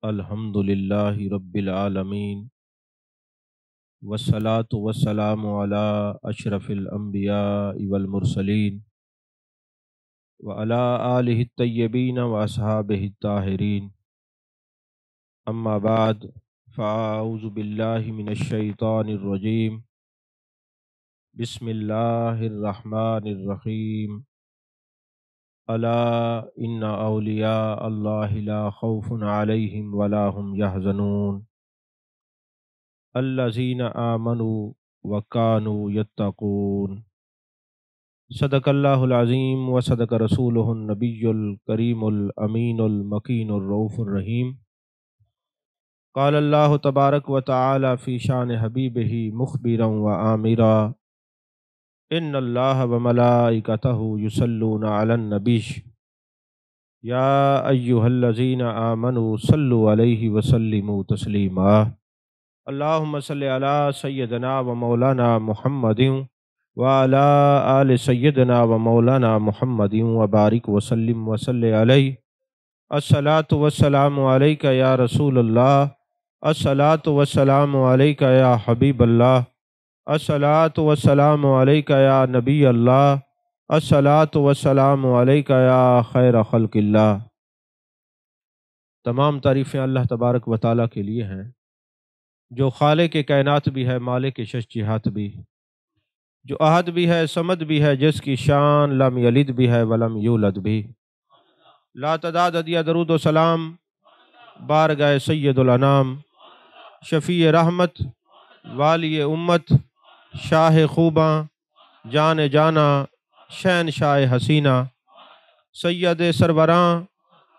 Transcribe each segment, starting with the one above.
الحمد للہ رب العالمین والصلاة والسلام علی اشرف الانبیاء والمرسلین وعلی آلہ الطیبین واصحابہ الطاہرین اما بعد فاعوذ باللہ من الشیطان الرجیم بسم اللہ الرحمن الرحیم الا ان اولیاء اللہ لا خوف علیہم ولا هم یحزنون الذین آمنوا وکانوا یتقون صدق اللہ العظیم وصدق رسولہ النبی الکریم الامین المکین الرؤوف الرحیم قال اللہ تبارک و تعالی فی شان حبیبہ مخبرا وآمرا ان اللہ وملائکتہ یصلون علی النبی یا ایہا الذین آمنوا صلوا علیہ وسلموا تسلیما اللہم صلی علی سیدنا و مولانا محمد وعلی آل سیدنا و مولانا محمد وبارک وسلم وصلی علیہ الصلاۃ والسلام علیک یا رسول اللہ الصلاۃ والسلام علیک یا حبیب اللہ الصلاۃ والسلام علیک یا نبی اللہ الصلاۃ والسلام علیک یا خیر خلق اللہ۔ تمام تعریفیں اللہ تبارک و تعالیٰ کے لیے ہیں جو خالق کائنات بھی ہے، مالک شش جہات بھی، جو احد بھی ہے، صمد بھی ہے، جس کی شان لم یلد بھی ہے ولم یولد بھی۔ لا تعداد عدیہ درود و سلام بارگاہ سید الانام، شفیع رحمت، والی امت، شاہ خوباں، جان جانا، شہنشاہ حسینہ، سید سروراں،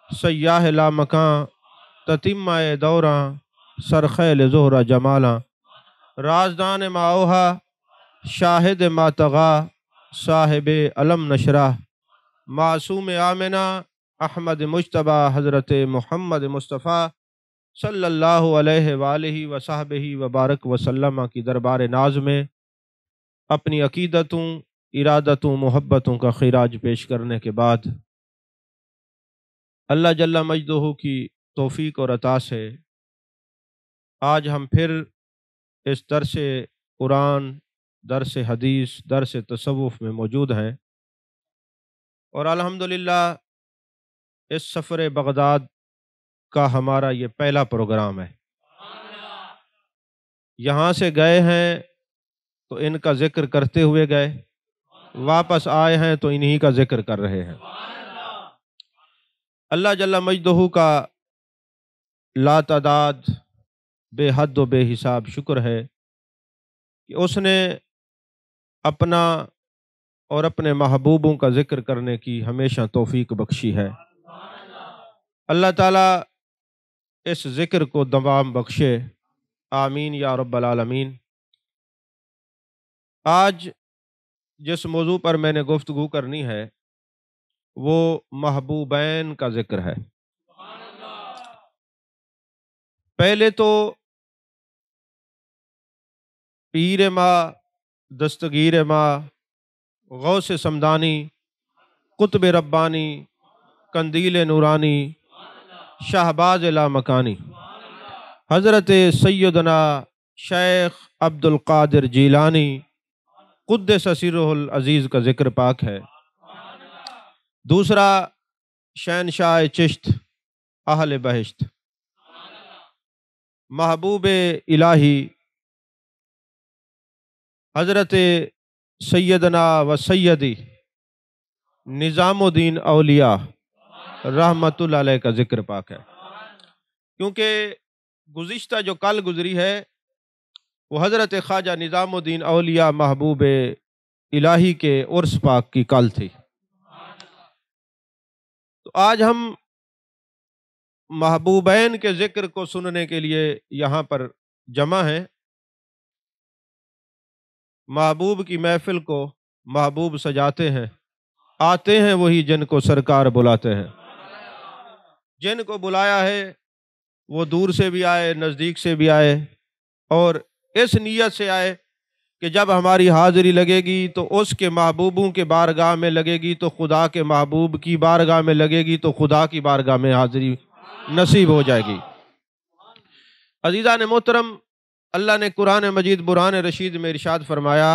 سیاہ لامکاں، تتمہ دوراں، سرخیل زہرہ جمالاں، رازدان ماوہا، شاہد ماتغا، صاحب علم نشرہ، معصوم آمنہ، احمد مجتبیٰ، حضرت محمد مصطفیٰ صلی اللہ علیہ وآلہ وصحبہ وبارک وسلم کی دربار ناز میں اپنی عقیدتوں، ارادتوں، محبتوں کا خراج پیش کرنے کے بعد اللہ جل مجدہ کی توفیق اور عطا سے آج ہم پھر اس درس قرآن، درس حدیث، درس تصوف میں موجود ہیں، اور الحمدللہ اس سفر بغداد کا ہمارا یہ پہلا پروگرام ہے۔ یہاں سے گئے ہیں تو ان کا ذکر کرتے ہوئے گئے، واپس آئے ہیں تو انہی کا ذکر کر رہے ہیں۔ اللہ جل مجدہ کا لا تعداد، بے حد و بے حساب شکر ہے کہ اس نے اپنا اور اپنے محبوبوں کا ذکر کرنے کی ہمیشہ توفیق بخشی ہے۔ اللہ تعالیٰ اس ذکر کو دوام بخشے، آمین یا رب العالمین۔ آج جس موضوع پر میں نے گفتگو کرنی ہے وہ محبوبین کا ذکر ہے۔ پہلے تو پیر ما، دستگیر ما، غوث سمدانی، قطب ربانی، قندیل نورانی، شہباز لامکانی، حضرت سیدنا شیخ عبد القادر جیلانی قدس سرہ العزیز کا ذکر پاک ہے۔ دوسرا شہنشاہ چشت، اہل بہشت، محبوب الہی حضرت سیدنا و سیدی نظام الدین اولیاء رحمت اللہ علیہ کا ذکر پاک ہے، کیونکہ گزشتہ جو کل گزری ہے وہ حضرت خواجہ نظام الدین اولیاء محبوب الہی کے عرس پاک کی کل تھی۔ تو آج ہم محبوبین کے ذکر کو سننے کے لیے یہاں پر جمع ہیں۔ محبوب کی محفل کو محبوب سجاتے ہیں، آتے ہیں وہی جن کو سرکار بلاتے ہیں۔ جن کو بلایا ہے وہ دور سے بھی آئے، نزدیک سے بھی آئے، اور اس نیت سے آئے کہ جب ہماری حاضری لگے گی تو اس کے محبوبوں کے بارگاہ میں لگے گی، تو خدا کے محبوب کی بارگاہ میں لگے گی، تو خدا کی بارگاہ میں حاضری نصیب ہو جائے گی۔ عزیزان محترم، اللہ نے قرآن مجید برہان رشید میں ارشاد فرمایا،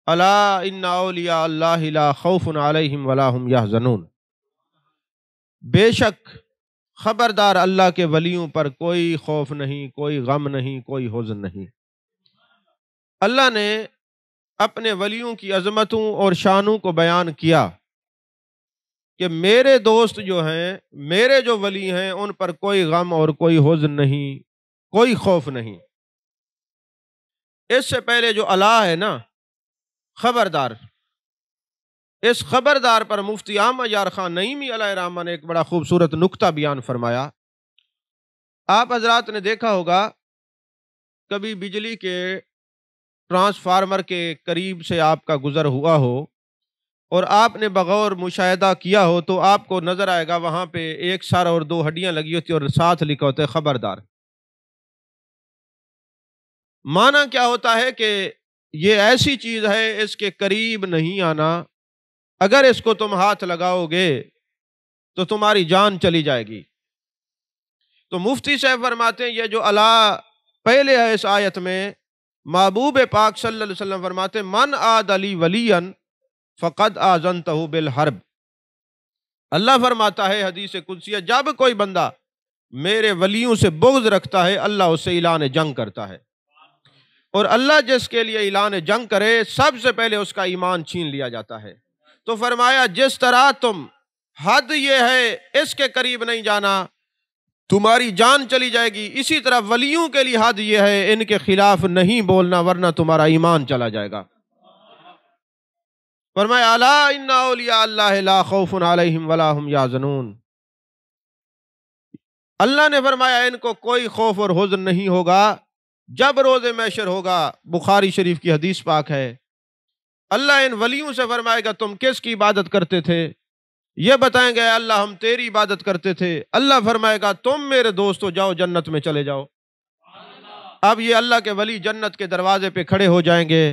الا ان اولیاء اللہ لا خوف علیہم ولا هم یحزنون، بے شک خبردار اللہ کے ولیوں پر کوئی خوف نہیں، کوئی غم نہیں، کوئی حزن نہیں۔ اللہ نے اپنے ولیوں کی عظمتوں اور شانوں کو بیان کیا کہ میرے دوست جو ہیں، میرے جو ولی ہیں، ان پر کوئی غم اور کوئی حزن نہیں، کوئی خوف نہیں۔ اس سے پہلے جو الا ہے نا، خبردار، اس خبردار پر مفتی احمد یار خان نعیمی علیہ رحمہ نے ایک بڑا خوبصورت نکتہ بیان فرمایا۔ آپ حضرات نے دیکھا ہوگا کبھی بجلی کے ٹرانسفارمر کے قریب سے آپ کا گزر ہوا ہو اور آپ نے بغور مشاہدہ کیا ہو تو آپ کو نظر آئے گا وہاں پہ ایک سر اور دو ہڈیاں لگی ہوتی اور ساتھ لکھا ہوتا ہے خبردار۔ معنی کیا ہوتا ہے کہ یہ ایسی چیز ہے، اس کے قریب نہیں آنا، اگر اس کو تم ہاتھ لگاؤ گے تو تمہاری جان چلی جائے گی۔ تو مفتی صاحب فرماتے ہیں یہ جو الا پہلے ہے اس آیت میں، محبوب پاک صلی اللہ علیہ وسلم فرماتے ہیں من عاد لی ولیا فقد آذنتہ بالحرب۔ اللہ فرماتا ہے حدیث قدسیہ، جب کوئی بندہ میرے ولیوں سے بغض رکھتا ہے اللہ اس سے اعلان جنگ کرتا ہے، اور اللہ جس کے لیے اعلان جنگ کرے سب سے پہلے اس کا ایمان چھین لیا جاتا ہے۔ تو فرمایا جس طرح تم حد یہ ہے اس کے قریب نہیں جانا، تمہاری جان چلی جائے گی، اسی طرح ولیوں کے لیے حد یہ ہے ان کے خلاف نہیں بولنا ورنہ تمہارا ایمان چلا جائے گا۔ فرمایا الا ان اولیاء اللہ لا خوف علیہم ولا هم یحزنون، اللہ نے فرمایا ان کو کوئی خوف اور حزن نہیں ہوگا جب روز محشر ہوگا۔ بخاری شریف کی حدیث پاک ہے، اللہ ان ولیوں سے فرمائے گا تم کس کی عبادت کرتے تھے؟ یہ بتائیں گے اللہ ہم تیری عبادت کرتے تھے۔ اللہ فرمائے گا تم میرے دوستو جاؤ جنت میں چلے جاؤ۔ اب یہ اللہ کے ولی جنت کے دروازے پہ کھڑے ہو جائیں گے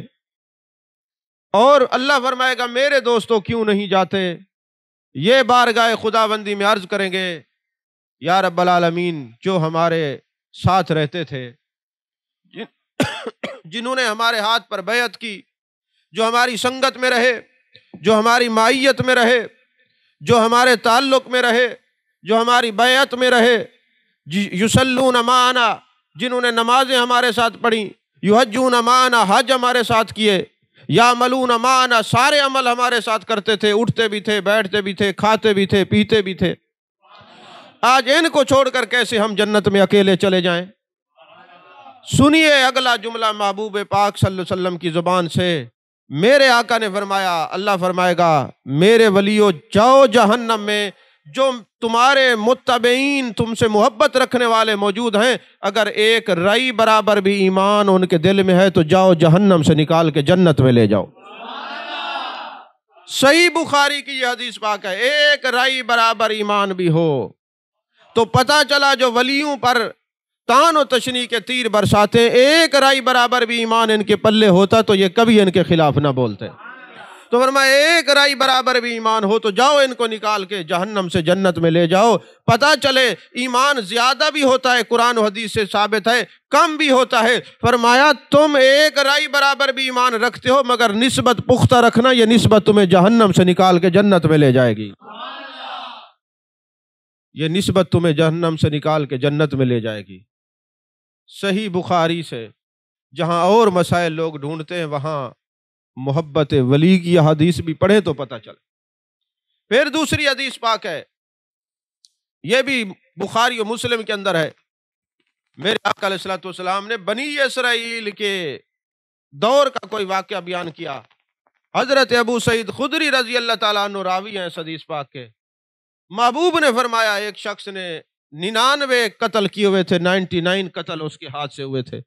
اور اللہ فرمائے گا میرے دوستو کیوں نہیں جاتے؟ یہ بارگاہ خداوندی میں عرض کریں گے یا رب العالمین، جو ہمارے ساتھ رہتے تھے، جنہوں نے ہمارے ہاتھ پر بیعت کی، جو ہماری سنگت میں رہے، جو ہماری معیت میں رہے، جو ہمارے تعلق میں رہے، جو ہماری بیعت میں رہے، یصلون معنا، جنہوں نے نمازیں ہمارے ساتھ پڑھیں، یحجون معنا، حج ہمارے ساتھ کیے، یعملون معنا، سارے عمل ہمارے ساتھ کرتے تھے، اٹھتے بھی تھے، بیٹھتے بھی تھے، کھاتے بھی تھے، پیتے بھی تھے، آج ان کو چھوڑ کر کیسے ہم جنت میں اکیلے چلے جائیں؟ سنیے اگلا جملہ محبوب پاک صلی اللہ علیہ وسلم کی زبان سے، میرے آقا نے فرمایا، اللہ فرمائے گا میرے ولیو جاؤ جہنم میں، جو تمہارے متبعین تم سے محبت رکھنے والے موجود ہیں، اگر ایک رائی برابر بھی ایمان ان کے دل میں ہے تو جاؤ جہنم سے نکال کے جنت میں لے جاؤ۔ صحیح بخاری کی یہ حدیث پاک ہے، ایک رائی برابر ایمان بھی ہو تو پتہ چلا جو ولیوں پر تان و تشنیع کے تیر برساتے، ایک رائی برابر بھی ایمان ان کے پلے ہوتا تو یہ کبھی ان کے خلاف نہ بولتے۔ تو فرمایا ایک رائی برابر بھی ایمان ہو تو جاؤ ان کو نکال کے جہنم سے جنت میں لے جاؤ۔ پتہ چلے ایمان زیادہ بھی ہوتا ہے، قرآن و حدیث سے ثابت ہے، کم بھی ہوتا ہے۔ فرمایا تم ایک رائی برابر بھی ایمان رکھتے ہو مگر نسبت پختہ رکھنا، یہ نسبت تمہیں جہنم سے نکال کے جنت میں لے جائے گی، یہ نسبت تمہیں جہنم سے نکال کے جنت میں لے جائے گی۔ صحیح بخاری سے جہاں اور مسائل لوگ ڈھونڈتے ہیں وہاں محبت ولی کی حدیث بھی پڑھیں تو پتہ چلے۔ پھر دوسری حدیث پاک ہے، یہ بھی بخاری و مسلم کے اندر ہے، میرے آقا علیہ الصلوۃ والسلام نے بنی اسرائیل کے دور کا کوئی واقعہ بیان کیا۔ حضرت ابو سعید خدری رضی اللہ تعالیٰ عنہ راوی ہیں اس حدیث پاک کے، محبوب نے فرمایا ایک شخص نے 99 قتل کیے ہوئے تھے، 99 قتل اس کے ہاتھ سے ہوئے تھے۔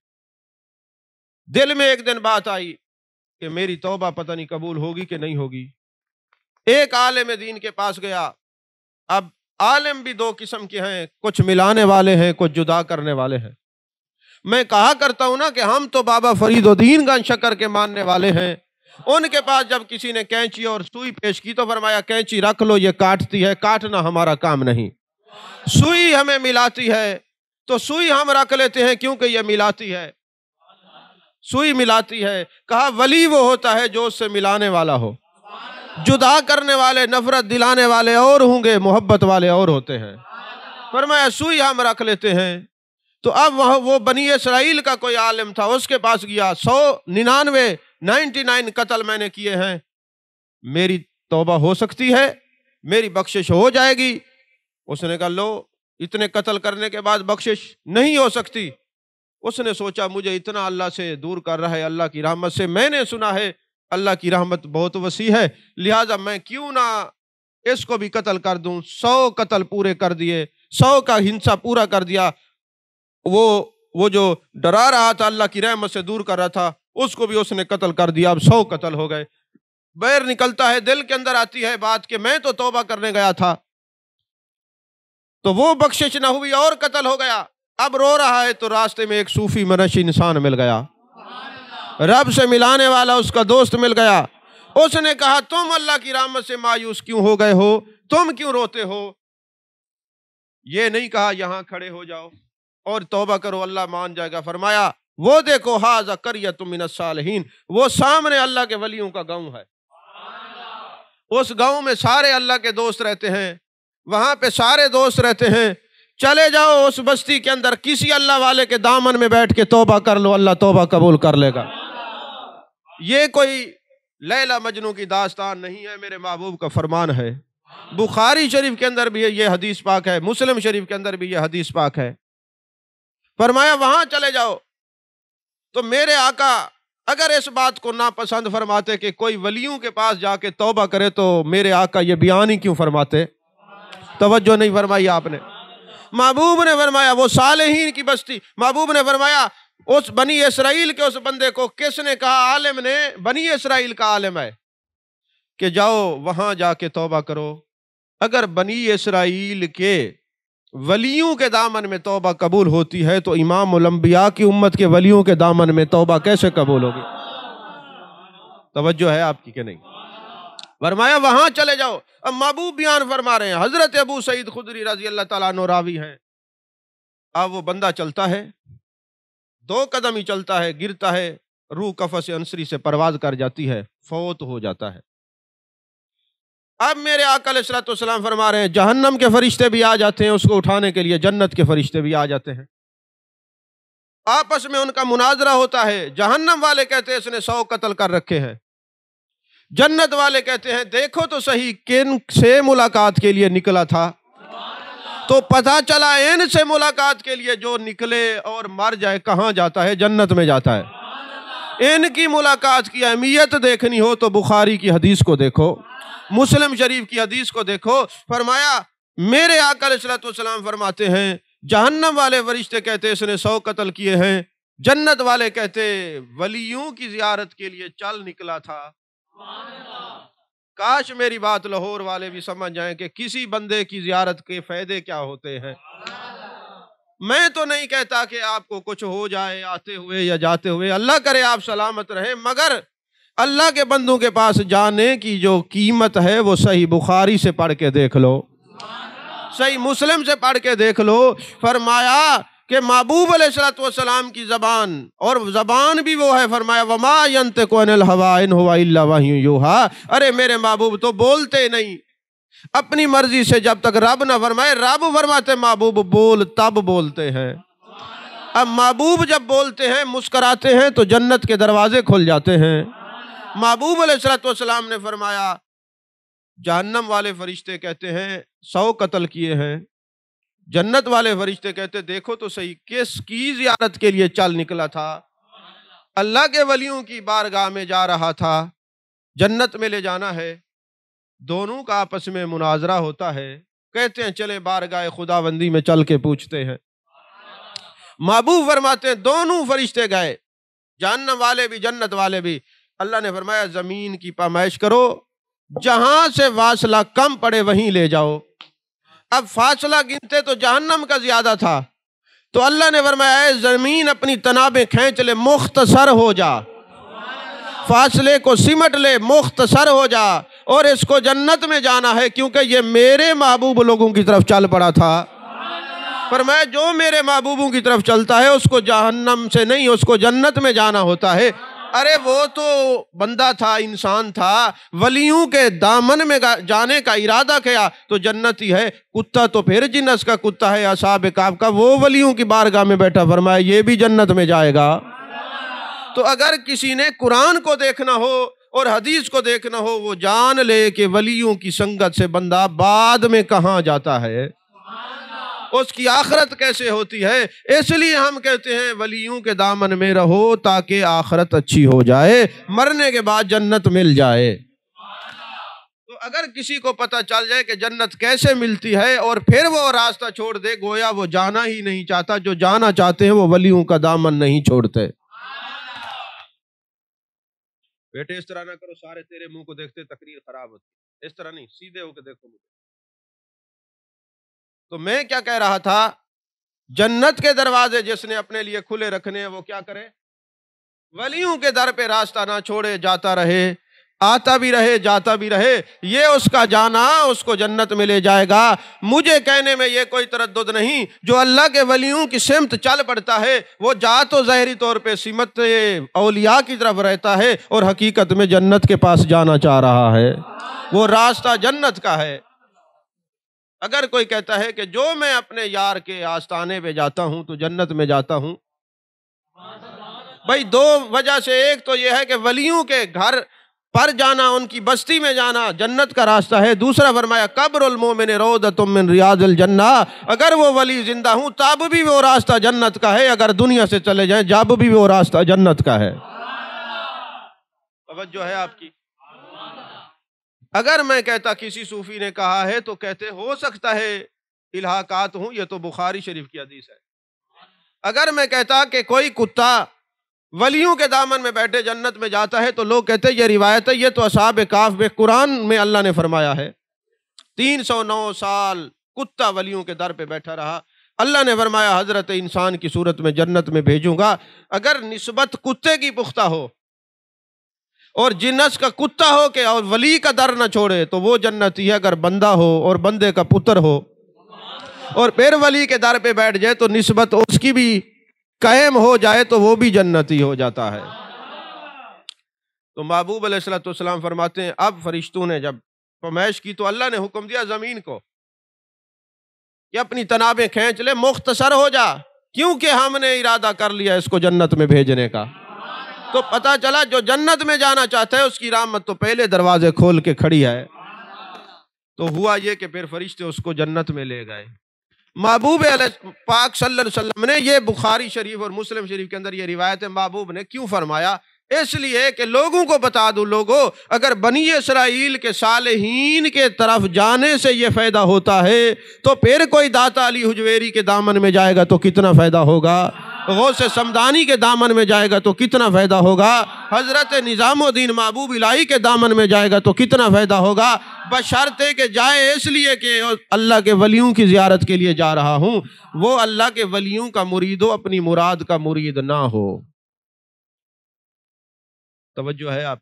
دل میں ایک دن بات آئی کہ میری توبہ پتہ نہیں قبول ہوگی کہ نہیں ہوگی۔ ایک عالم دین کے پاس گیا۔ اب عالم بھی دو قسم کے ہیں، کچھ ملانے والے ہیں، کچھ جدا کرنے والے ہیں۔ میں کہا کرتا ہوں نا کہ ہم تو بابا فرید الدین گنج شکر کے ماننے والے ہیں۔ ان کے پاس جب کسی نے کینچی اور سوئی پیش کی تو فرمایا کینچی رکھ لو، یہ کاٹتی ہے، کاٹنا ہمارا کام نہیں، سوئی ہمیں ملاتی ہے، تو سوئی ہم رکھ لیتے ہیں کیونکہ یہ ملاتی ہے، سوئی ملاتی ہے۔ کہا ولی وہ ہوتا ہے جو اس سے ملانے والا ہو، جدا کرنے والے، نفرت دلانے والے اور ہوں گے، محبت والے اور ہوتے ہیں۔ فرمایا سوئی ہم رکھ لیتے ہیں۔ تو اب وہ بنی اسرائیل کا کوئی عالم تھا، اس کے پاس گیا، 99 قتل میں نے کیے ہیں، میری توبہ ہو سکتی ہے، میری بخشش ہو جائے گی؟ اس نے کہا لو، اتنے قتل کرنے کے بعد بخشش نہیں ہو سکتی۔ اس نے سوچا مجھے اتنا اللہ سے دور کر رہا ہے، اللہ کی رحمت سے، میں نے سنا ہے اللہ کی رحمت بہت وسیع ہے، لہٰذا میں کیوں نہ اس کو بھی قتل کر دوں۔ 100 قتل پورے کر دیے، 100 کا ہنسا پورا کر دیا۔ وہ جو ڈرا رہا تھا، اللہ کی رحمت سے دور کر رہا تھا، اس کو بھی اس نے قتل کر دیا۔ اب 100 قتل ہو گئے۔ بیر نکلتا ہے، دل کے اندر آتی ہے بات کہ میں تو توبہ کرنے گیا تھا، تو وہ بخشش نہ ہوئی اور قتل ہو گیا۔ اب رو رہا ہے تو راستے میں ایک صوفی منشی انسان مل گیا، رب سے ملانے والا اس کا دوست مل گیا۔ اس نے کہا تم اللہ کی رحمت سے مایوس کیوں ہو گئے ہو، تم کیوں روتے ہو؟ یہ نہیں کہا یہاں کھڑے ہو جاؤ اور توبہ کرو، اللہ مان جائے گا۔ فرمایا وہ دیکھو ھذا قریۃ من الصالحین، وہ سامنے اللہ کے ولیوں کا گاؤں ہے، اس گاؤں میں سارے اللہ کے دوست رہتے ہیں، وہاں پہ سارے دوست رہتے ہیں، چلے جاؤ اس بستی کے اندر، کسی اللہ والے کے دامن میں بیٹھ کے توبہ کر لو، اللہ توبہ قبول کر لے گا۔ یہ کوئی لیلا مجنوں کی داستان نہیں ہے، میرے محبوب کا فرمان ہے۔ بخاری شریف کے اندر بھی یہ حدیث پاک ہے، مسلم شریف کے اندر بھی یہ حدیث پاک ہے۔ فرمایا وہاں چلے جاؤ۔ تو میرے آقا اگر اس بات کو ناپسند فرماتے کہ کوئی ولیوں کے پاس جا کے توبہ کرے، تو میرے آقا یہ بیان ہی کیوں فرماتے؟ توجہ نہیں فرمائی آپ نے۔ محبوب نے فرمایا وہ صالحین کی بستی، محبوب نے فرمایا اس بنی اسرائیل کے اس بندے کو کس نے کہا؟ عالم نے، بنی اسرائیل کا عالم ہے، کہ جاؤ وہاں جا کے توبہ کرو۔ اگر بنی اسرائیل کے ولیوں کے دامن میں توبہ قبول ہوتی ہے تو امام الانبیاء کی امت کے ولیوں کے دامن میں توبہ کیسے قبول ہوگی؟ توجہ ہے آپ کی کہ نہیں؟ فرمایا وہاں چلے جاؤ۔ اب محبوب بیان فرما رہے ہیں، حضرت ابو سعید خدری رضی اللہ تعالیٰ عنہ راوی ہیں۔ اب وہ بندہ چلتا ہے، 2 قدم ہی چلتا ہے، گرتا ہے، روح قفس انصری سے پرواز کر جاتی ہے، فوت ہو جاتا ہے۔ اب میرے آقا علیہ الصلوۃ والسلام فرما رہے ہیں جہنم کے فرشتے بھی آ جاتے ہیں اس کو اٹھانے کے لیے، جنت کے فرشتے بھی آ جاتے ہیں، آپس میں ان کا مناظرہ ہوتا ہے۔ جہنم والے کہتے ہیں اس نے 100 قتل کر رکھے ہیں، جنت والے کہتے ہیں دیکھو تو صحیح کن سے ملاقات کے لیے نکلا تھا۔ تو پتہ چلا ان سے ملاقات کے لیے جو نکلے اور مر جائے کہاں جاتا ہے؟ جنت میں جاتا ہے۔ ان کی ملاقات کی اہمیت دیکھنی ہو تو بخاری کی حدیث کو دیکھو، مسلم شریف کی حدیث کو دیکھو۔ فرمایا میرے آقا علیہ الصلوۃ والسلام فرماتے ہیں جہنم والے فرشتے کہتے اس نے 100 قتل کیے ہیں، جنت والے کہتے ولیوں کی زیارت کے لیے چل نکلا تھا۔ کاش میری بات لاہور والے بھی سمجھ جائیں کہ کسی بندے کی زیارت کے فائدے کیا ہوتے ہیں۔ میں تو نہیں کہتا کہ آپ کو کچھ ہو جائے آتے ہوئے یا جاتے ہوئے، اللہ کرے آپ سلامت رہیں، مگر اللہ کے بندوں کے پاس جانے کی جو قیمت ہے وہ صحیح بخاری سے پڑھ کے دیکھ لو، صحیح مسلم سے پڑھ کے دیکھ لو۔ فرمایا کہ محبوب علیہ الصلوۃ والسلام کی زبان، اور زبان بھی وہ ہے، فرمایا وما ينطق عن الهوى ان هو الا وحی یوحى، ارے میرے محبوب تو بولتے نہیں اپنی مرضی سے جب تک رب نہ فرمائے۔ رب فرماتے محبوب بول تب بولتے ہیں۔ اب محبوب جب بولتے ہیں مسکراتے ہیں تو جنت کے دروازے کھل جاتے ہیں۔ محبوب علیہ الصلوۃ والسلام نے فرمایا جہنم والے فرشتے کہتے ہیں 100 قتل کیے ہیں، جنت والے فرشتے کہتے دیکھو تو صحیح کس کی زیارت کے لیے چل نکلا تھا؟ اللہ کے ولیوں کی بارگاہ میں جا رہا تھا، جنت میں لے جانا ہے۔ دونوں کا آپس میں مناظرہ ہوتا ہے، کہتے ہیں چلے بارگاہ خداوندی میں چل کے پوچھتے ہیں۔ محبوب فرماتے ہیں دونوں فرشتے گئے، جہنم والے بھی جنت والے بھی۔ اللہ نے فرمایا زمین کی پیمائش کرو، جہاں سے فاصلہ کم پڑے وہیں لے جاؤ۔ اب فاصلہ گنتے تو جہنم کا زیادہ تھا، تو اللہ نے فرمایا اے زمین اپنی تنابیں کھینچ لے، مختصر ہو جا، فاصلے کو سمٹ لے، مختصر ہو جا، اور اس کو جنت میں جانا ہے کیونکہ یہ میرے محبوب لوگوں کی طرف چل پڑا تھا۔ فرمایا جو میرے محبوبوں کی طرف چلتا ہے اس کو جہنم سے نہیں، اس کو جنت میں جانا ہوتا ہے۔ ارے وہ تو بندہ تھا، انسان تھا، ولیوں کے دامن میں جانے کا ارادہ کیا تو جنتی ہے۔ کتا تو پھر جنس کا کتا ہے، اصحاب کہف کا، وہ ولیوں کی بارگاہ میں بیٹھا، فرمایا یہ بھی جنت میں جائے گا۔ تو اگر کسی نے قرآن کو دیکھنا ہو اور حدیث کو دیکھنا ہو، وہ جان لے کہ ولیوں کی سنگت سے بندہ بعد میں کہاں جاتا ہے، اس کی آخرت کیسے ہوتی ہے۔ اس لیے ہم کہتے ہیں ولیوں کے دامن میں رہو تاکہ آخرت اچھی ہو جائے، مرنے کے بعد جنت مل جائے۔ تو اگر کسی کو پتہ چل جائے کہ جنت کیسے ملتی ہے اور پھر وہ راستہ چھوڑ دے، گویا وہ جانا ہی نہیں چاہتا۔ جو جانا چاہتے ہیں وہ ولیوں کا دامن نہیں چھوڑتے۔ بیٹے اس طرح نہ کرو، سارے تیرے منہ کو دیکھتے تقریر خراب ہوتی، اس طرح نہیں، سیدھے ہو کے دیکھو مجھے۔ تو میں کیا کہہ رہا تھا، جنت کے دروازے جس نے اپنے لیے کھلے رکھنے ہیں وہ کیا کرے، ولیوں کے در پہ راستہ نہ چھوڑے، جاتا رہے، آتا بھی رہے، جاتا بھی رہے، یہ اس کا جانا اس کو جنت میں لے جائے گا۔ مجھے کہنے میں یہ کوئی تردد نہیں، جو اللہ کے ولیوں کی سمت چل پڑتا ہے وہ جا تو ظاہری طور پہ سمت اولیاء کی طرف رہتا ہے اور حقیقت میں جنت کے پاس جانا چاہ رہا ہے، وہ راستہ جنت کا ہے۔ اگر کوئی کہتا ہے کہ جو میں اپنے یار کے آستانے پہ جاتا ہوں تو جنت میں جاتا ہوں، بھائی دو وجہ سے، ایک تو یہ ہے کہ ولیوں کے گھر پر جانا، ان کی بستی میں جانا جنت کا راستہ ہے۔ دوسرا فرمایا قبر المومن روضۃ من ریاض الجنہ، اگر وہ ولی زندہ ہوں تب بھی وہ راستہ جنت کا ہے، اگر دنیا سے چلے جائیں جب بھی وہ راستہ جنت کا ہے۔ توجہ ہے آپ کی؟ اگر میں کہتا کسی صوفی نے کہا ہے تو کہتے ہو سکتا ہے الہاقات ہوں، یہ تو بخاری شریف کی حدیث ہے۔ اگر میں کہتا کہ کوئی کتا ولیوں کے دامن میں بیٹھے جنت میں جاتا ہے تو لوگ کہتے یہ روایت ہے، یہ تو اصحاب کہف میں قرآن میں اللہ نے فرمایا ہے 309 سال کتا ولیوں کے در پہ بیٹھا رہا، اللہ نے فرمایا حضرت انسان کی صورت میں جنت میں بھیجوں گا۔ اگر نسبت کتے کی پختہ ہو اور جنس کا کتا ہو کہ اور ولی کا در نہ چھوڑے تو وہ جنتی ہے، اگر بندہ ہو اور بندے کا پتر ہو اور پھر ولی کے در پہ بیٹھ جائے تو نسبت اس کی بھی قائم ہو جائے تو وہ بھی جنتی ہو جاتا ہے۔ تو محبوب علیہ السلام فرماتے ہیں اب فرشتوں نے جب فرمائش کی تو اللہ نے حکم دیا زمین کو کہ اپنی تنابیں کھینچ لے، مختصر ہو جا، کیونکہ ہم نے ارادہ کر لیا اس کو جنت میں بھیجنے کا۔ تو پتا چلا جو جنت میں جانا چاہتا ہے اس کی رحمت تو پہلے دروازے کھول کے کھڑی ہے۔ تو ہوا یہ کہ پھر فرشتے اس کو جنت میں لے گئے۔ محبوب علیہ پاک صلی اللہ علیہ وسلم نے، یہ بخاری شریف اور مسلم شریف کے اندر یہ روایت ہے، محبوب نے کیوں فرمایا؟ اس لیے کہ لوگوں کو بتا دوں، لوگوں اگر بنی اسرائیل کے صالحین کے طرف جانے سے یہ فائدہ ہوتا ہے تو پھر کوئی داتا علی حجویری کے دامن میں جائے گا تو کتنا فائدہ ہوگا، غوث سمدانی کے دامن میں جائے گا تو کتنا فائدہ ہوگا، حضرت نظام الدین محبوب الہی کے دامن میں جائے گا تو کتنا فائدہ ہوگا، بشرطے کہ جائے اس لیے کہ اللہ کے ولیوں کی زیارت کے لیے جا رہا ہوں، وہ اللہ کے ولیوں کا مرید ہو، اپنی مراد کا مرید نہ ہو۔ توجہ ہے آپ؟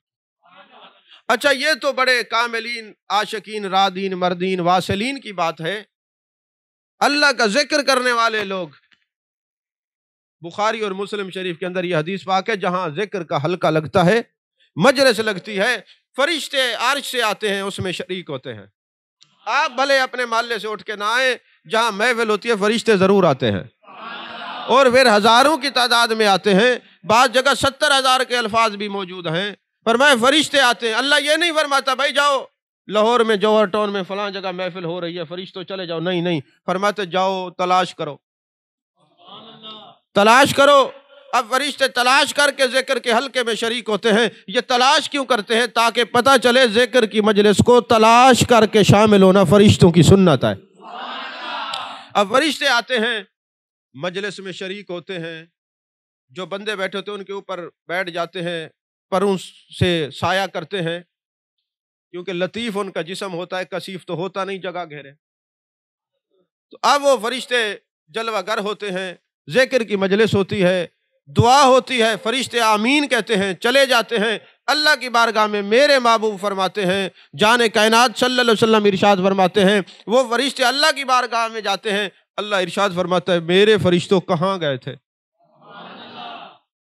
اچھا، یہ تو بڑے کاملین، عاشقین، رادین، مردین، واصلین کی بات ہے۔ اللہ کا ذکر کرنے والے لوگ، بخاری اور مسلم شریف کے اندر یہ حدیث پاک ہے، جہاں ذکر کا حلقہ لگتا ہے، مجلس لگتی ہے، فرشتے عرش سے آتے ہیں، اس میں شریک ہوتے ہیں۔ آپ بھلے اپنے محلے سے اٹھ کے نہ آئے، جہاں محفل ہوتی ہے فرشتے ضرور آتے ہیں، اور پھر ہزاروں کی تعداد میں آتے ہیں، بعض جگہ 70,000 کے الفاظ بھی موجود ہیں۔ فرمائے فرشتے آتے ہیں، اللہ یہ نہیں فرماتا بھائی جاؤ لاہور میں جوہر ٹاؤن میں فلاں جگہ محفل ہو رہی ہے فرشتوں چلے جاؤ، نہیں نہیں، فرماتے جاؤ تلاش کرو، تلاش کرو۔ اب فرشتے تلاش کر کے ذکر کے حلقے میں شریک ہوتے ہیں۔ یہ تلاش کیوں کرتے ہیں؟ تاکہ پتہ چلے ذکر کی مجلس کو تلاش کر کے شامل ہونا فرشتوں کی سنت ہے۔ اب فرشتے آتے ہیں، مجلس میں شریک ہوتے ہیں، جو بندے بیٹھے ہوتے ہیں ان کے اوپر بیٹھ جاتے ہیں، پروں سے سایہ کرتے ہیں، کیونکہ لطیف ان کا جسم ہوتا ہے، کثیف تو ہوتا نہیں، جگہ گھیرے۔ تو اب وہ فرشتے جلوہ گر ہوتے ہیں، ذکر کی مجلس ہوتی ہے، دعا ہوتی ہے، فرشتے آمین کہتے ہیں، چلے جاتے ہیں اللہ کی بارگاہ میں۔ میرے محبوب فرماتے ہیں، جان کائنات صلی اللہ علیہ وسلم ارشاد فرماتے ہیں، وہ فرشتے اللہ کی بارگاہ میں جاتے ہیں، اللہ ارشاد فرماتا ہے میرے فرشتوں کہاں گئے تھے؟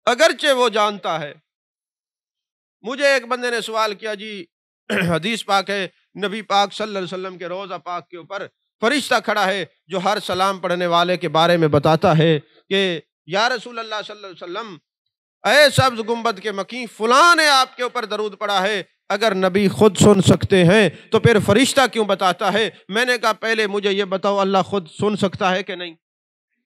اگرچہ وہ جانتا ہے۔ مجھے ایک بندے نے سوال کیا، جی حدیث پاک ہے نبی پاک صلی اللہ علیہ وسلم کے روضہ پاک کے اوپر فرشتہ کھڑا ہے جو ہر سلام پڑھنے والے کے بارے میں بتاتا ہے کہ یا رسول اللہ صلی اللہ علیہ وسلم، اے سبز گنبد کے مکین، فلاں نے آپ کے اوپر درود پڑھا ہے۔ اگر نبی خود سن سکتے ہیں تو پھر فرشتہ کیوں بتاتا ہے؟ میں نے کہا پہلے مجھے یہ بتاؤ اللہ خود سن سکتا ہے کہ نہیں؟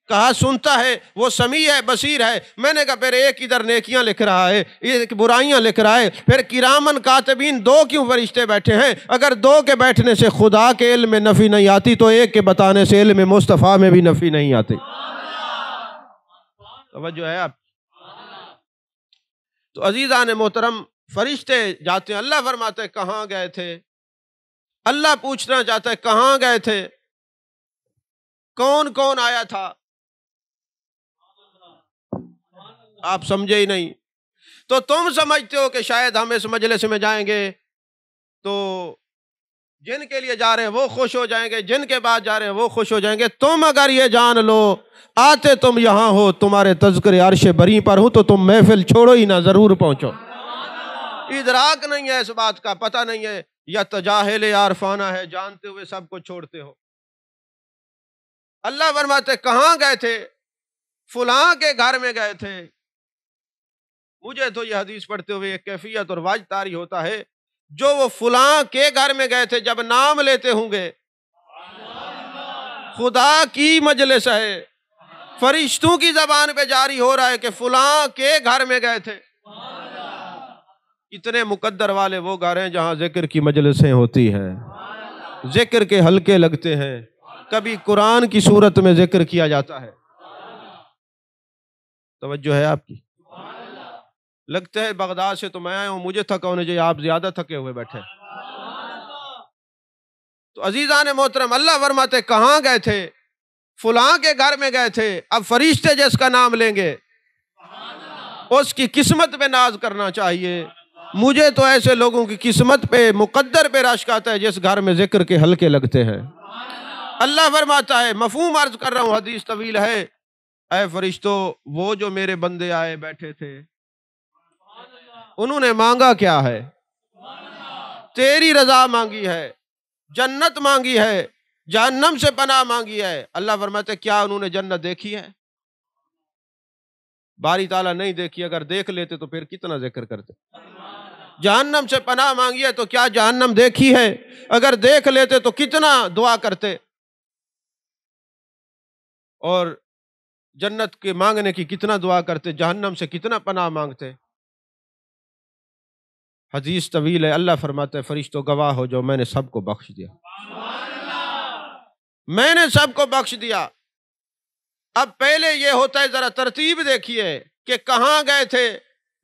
کہا سنتا ہے، وہ سمیع ہے، بصیر ہے۔ میں نے کہا پھر ایک ادھر نیکیاں لکھ رہا ہے، ایک برائیاں لکھ رہا ہے، پھر کرامن کاتبین دو کیوں فرشتے بیٹھے ہیں؟ اگر دو کے بیٹھنے سے خدا کے علم میں نفی نہیں آتی تو ایک کے بتانے سے علم مصطفیٰ میں بھی نفی نہیں آتی۔ توجہ ہے آپ؟ تو عزیزان محترم، فرشتے جاتے ہیں، اللہ فرماتے ہیں کہاں گئے تھے؟ اللہ پوچھنا چاہتا ہے کہاں گئے تھے؟ کون کون آیا تھا؟ آپ سمجھے ہی نہیں۔ تو تم سمجھتے ہو کہ شاید ہم اس مجلس میں جائیں گے تو جن کے لیے جا رہے ہیں وہ خوش ہو جائیں گے، جن کے بعد جا رہے ہیں وہ خوش ہو جائیں گے۔ تم اگر یہ جان لو آتے تم یہاں ہو، تمہارے تذکرے عرش بری پر ہوں، تو تم محفل چھوڑو ہی نہ، ضرور پہنچو۔ ادراک نہیں ہے اس بات کا، پتہ نہیں ہے، یا تجاہل عارفانہ ہے، جانتے ہوئے سب کو چھوڑتے ہو۔ اللہ فرماتے کہاں گئے تھے؟ فلاں کے گھر میں گئے تھے۔ مجھے تو یہ حدیث پڑھتے ہوئے ایک کیفیت اور واجب طاری ہوتا ہے، جو وہ فلاں کے گھر میں گئے تھے جب نام لیتے ہوں گے، خدا کی مجلس ہے، فرشتوں کی زبان پہ جاری ہو رہا ہے کہ فلاں کے گھر میں گئے تھے۔ اتنے مقدر والے وہ گھر ہیں جہاں ذکر کی مجلسیں ہوتی ہیں، ذکر کے حلقے لگتے ہیں، کبھی قرآن کی صورت میں ذکر کیا جاتا ہے۔ توجہ ہے آپ کی؟ لگتا ہے بغداد سے تو میں آیا ہوں، مجھے تھکا ہونے چاہیے، آپ زیادہ تھکے ہوئے بیٹھے۔ تو عزیزان محترم، اللہ فرماتے کہاں گئے تھے؟ فلاں کے گھر میں گئے تھے۔ اب فرشتے جس کا نام لیں گے اس کی قسمت پہ ناز کرنا چاہیے۔ مجھے تو ایسے لوگوں کی قسمت پہ، مقدر پہ رشک آتا ہے جس گھر میں ذکر کے حلقے لگتے ہیں۔ اللہ فرماتا ہے، مفہوم عرض کر رہا ہوں، حدیث طویل ہے، اے فرشتوں، وہ جو میرے بندے آئے بیٹھے تھے انہوں نے مانگا کیا ہے؟ تیری رضا مانگی ہے، جنت مانگی ہے، جہنم سے پناہ مانگی ہے۔ اللہ فرماتے کیا انہوں نے جنت دیکھی ہے؟ باری تعالیٰ نہیں دیکھی، اگر دیکھ لیتے تو پھر کتنا ذکر کرتے۔ جہنم سے پناہ مانگی ہے تو کیا جہنم دیکھی ہے؟ اگر دیکھ لیتے تو کتنا دعا کرتے اور جنت کے مانگنے کی کتنا دعا کرتے، جہنم سے کتنا پناہ مانگتے۔ حدیث طویل ہے، اللہ فرماتا ہے فرشتوں گواہ ہو جو میں نے سب کو بخش دیا، میں نے سب کو بخش دیا۔ اب پہلے یہ ہوتا ہے، ذرا ترتیب دیکھیے کہ کہاں گئے تھے؟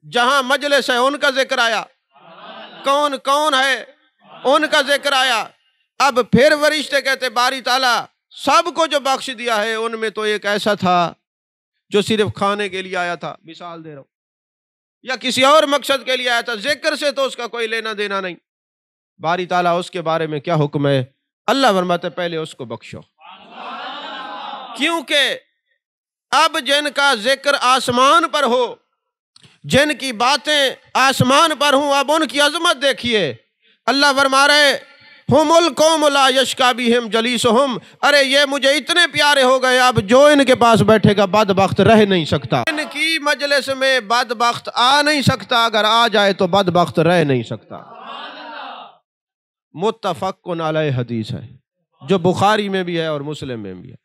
جہاں مجلس ہے ان کا ذکر آیا، کون کون ہے ان کا ذکر آیا۔ اب پھر فرشتے کہتے باری تعالیٰ سب کو جو بخش دیا ہے، ان میں تو ایک ایسا تھا جو صرف کھانے کے لیے آیا تھا، مثال دے رہا ہوں، یا کسی اور مقصد کے لیے آیا تھا، ذکر سے تو اس کا کوئی لینا دینا نہیں۔ باری تعالیٰ اس کے بارے میں کیا حکم ہے؟ اللہ فرماتے پہلے اس کو بخشو، کیونکہ اب جن کا ذکر آسمان پر ہو، جن کی باتیں آسمان پر ہوں، اب ان کی عظمت دیکھیے۔ اللہ فرما رہے ہم القوم لا یشقی بہم جلیسہم، ارے یہ مجھے اتنے پیارے ہو گئے، اب جو ان کے پاس بیٹھے گا بدبخت رہ نہیں سکتا، ان کی مجلس میں بدبخت آ نہیں سکتا، اگر آ جائے تو بدبخت رہ نہیں سکتا۔ متفق علیہ حدیث ہے جو بخاری میں بھی ہے اور مسلم میں بھی ہے۔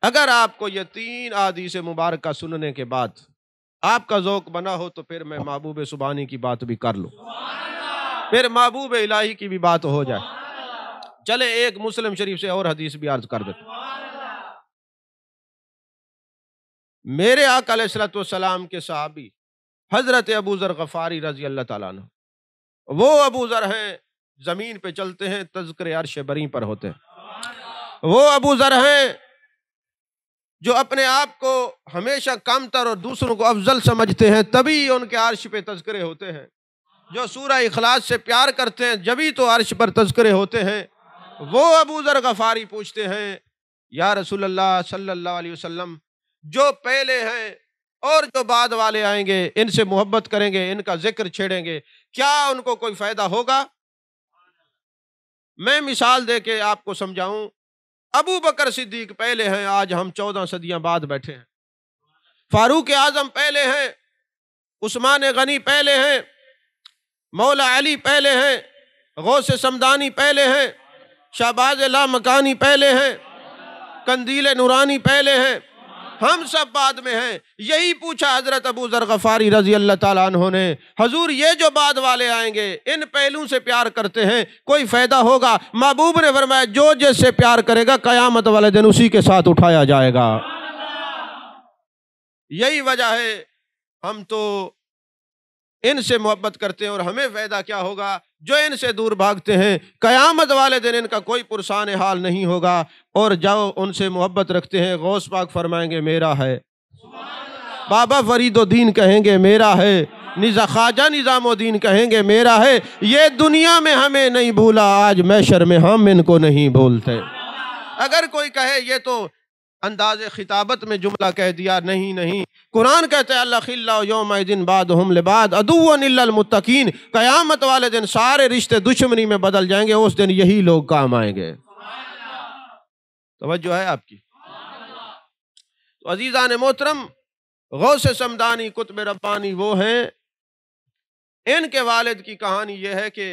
اگر آپ کو یہ تین احادیث مبارکہ سننے کے بعد آپ کا ذوق بنا ہو تو پھر میں محبوب سبحانی کی بات بھی کر لوں، پھر محبوب الہی کی بھی بات ہو جائے۔ چلے ایک مسلم شریف سے اور حدیث بھی عرض کر دیتا۔ میرے آقا علیہ الصلوۃ والسلام کے صحابی حضرت ابو ذر غفاری رضی اللہ تعالیٰ عنہ، وہ ابو ذر ہیں زمین پہ چلتے ہیں، تذکرے عرش بری پر ہوتے ہیں۔ وہ ابو ذر ہیں جو اپنے آپ کو ہمیشہ کم تر اور دوسروں کو افضل سمجھتے ہیں، تبھی ان کے عرش پہ تذکرے ہوتے ہیں۔ جو سورہ اخلاص سے پیار کرتے ہیں جبھی تو عرش پر تذکرے ہوتے ہیں۔ وہ ابو ذر غفاری پوچھتے ہیں یا رسول اللہ صلی اللہ علیہ وسلم، جو پہلے ہیں اور جو بعد والے آئیں گے ان سے محبت کریں گے، ان کا ذکر چھیڑیں گے، کیا ان کو کوئی فائدہ ہوگا؟ میں مثال دے کے آپ کو سمجھاؤں، ابو بکر صدیق پہلے ہیں، آج ہم 14 صدیاں بعد بیٹھے ہیں۔ فاروق اعظم پہلے ہیں، عثمان غنی پہلے ہیں، مولا علی پہلے ہیں، غوث سمدانی پہلے ہیں، شہباز لامکانی پہلے ہیں، قندیل نورانی پہلے ہیں، ہم سب بعد میں ہیں۔ یہی پوچھا حضرت ابو ذر غفاری رضی اللہ تعالیٰ عنہ نے، حضور یہ جو بعد والے آئیں گے ان پہلوں سے پیار کرتے ہیں، کوئی فائدہ ہوگا؟ محبوب نے فرمایا جو جس سے پیار کرے گا قیامت والے دن اسی کے ساتھ اٹھایا جائے گا۔ یہی وجہ ہے ہم تو ان سے محبت کرتے ہیں، اور ہمیں فائدہ کیا ہوگا؟ جو ان سے دور بھاگتے ہیں قیامت والے دن ان کا کوئی پرسان حال نہیں ہوگا، اور جو ان سے محبت رکھتے ہیں غوث پاک فرمائیں گے میرا ہے، بابا فرید الدین کہیں گے میرا ہے، خواجہ نظام الدین کہیں گے میرا ہے۔ یہ دنیا میں ہمیں نہیں بھولا، آج محشر میں ہم ان کو نہیں بھولتے۔ اگر کوئی کہے یہ تو انداز خطابت میں جملہ کہہ دیا، نہیں، قرآن کہتے ہیں الاخلاء یومئذ بعضهم لبعض عدو الا المتقین، قیامت والے دن سارے رشتے دشمنی میں بدل جائیں گے، اس دن یہی لوگ کام آئیں گے۔ توجہ ہے آپ کی؟ تو عزیزان محترم، غوث سمدانی قطب ربانی وہ ہیں، ان کے والد کی کہانی یہ ہے کہ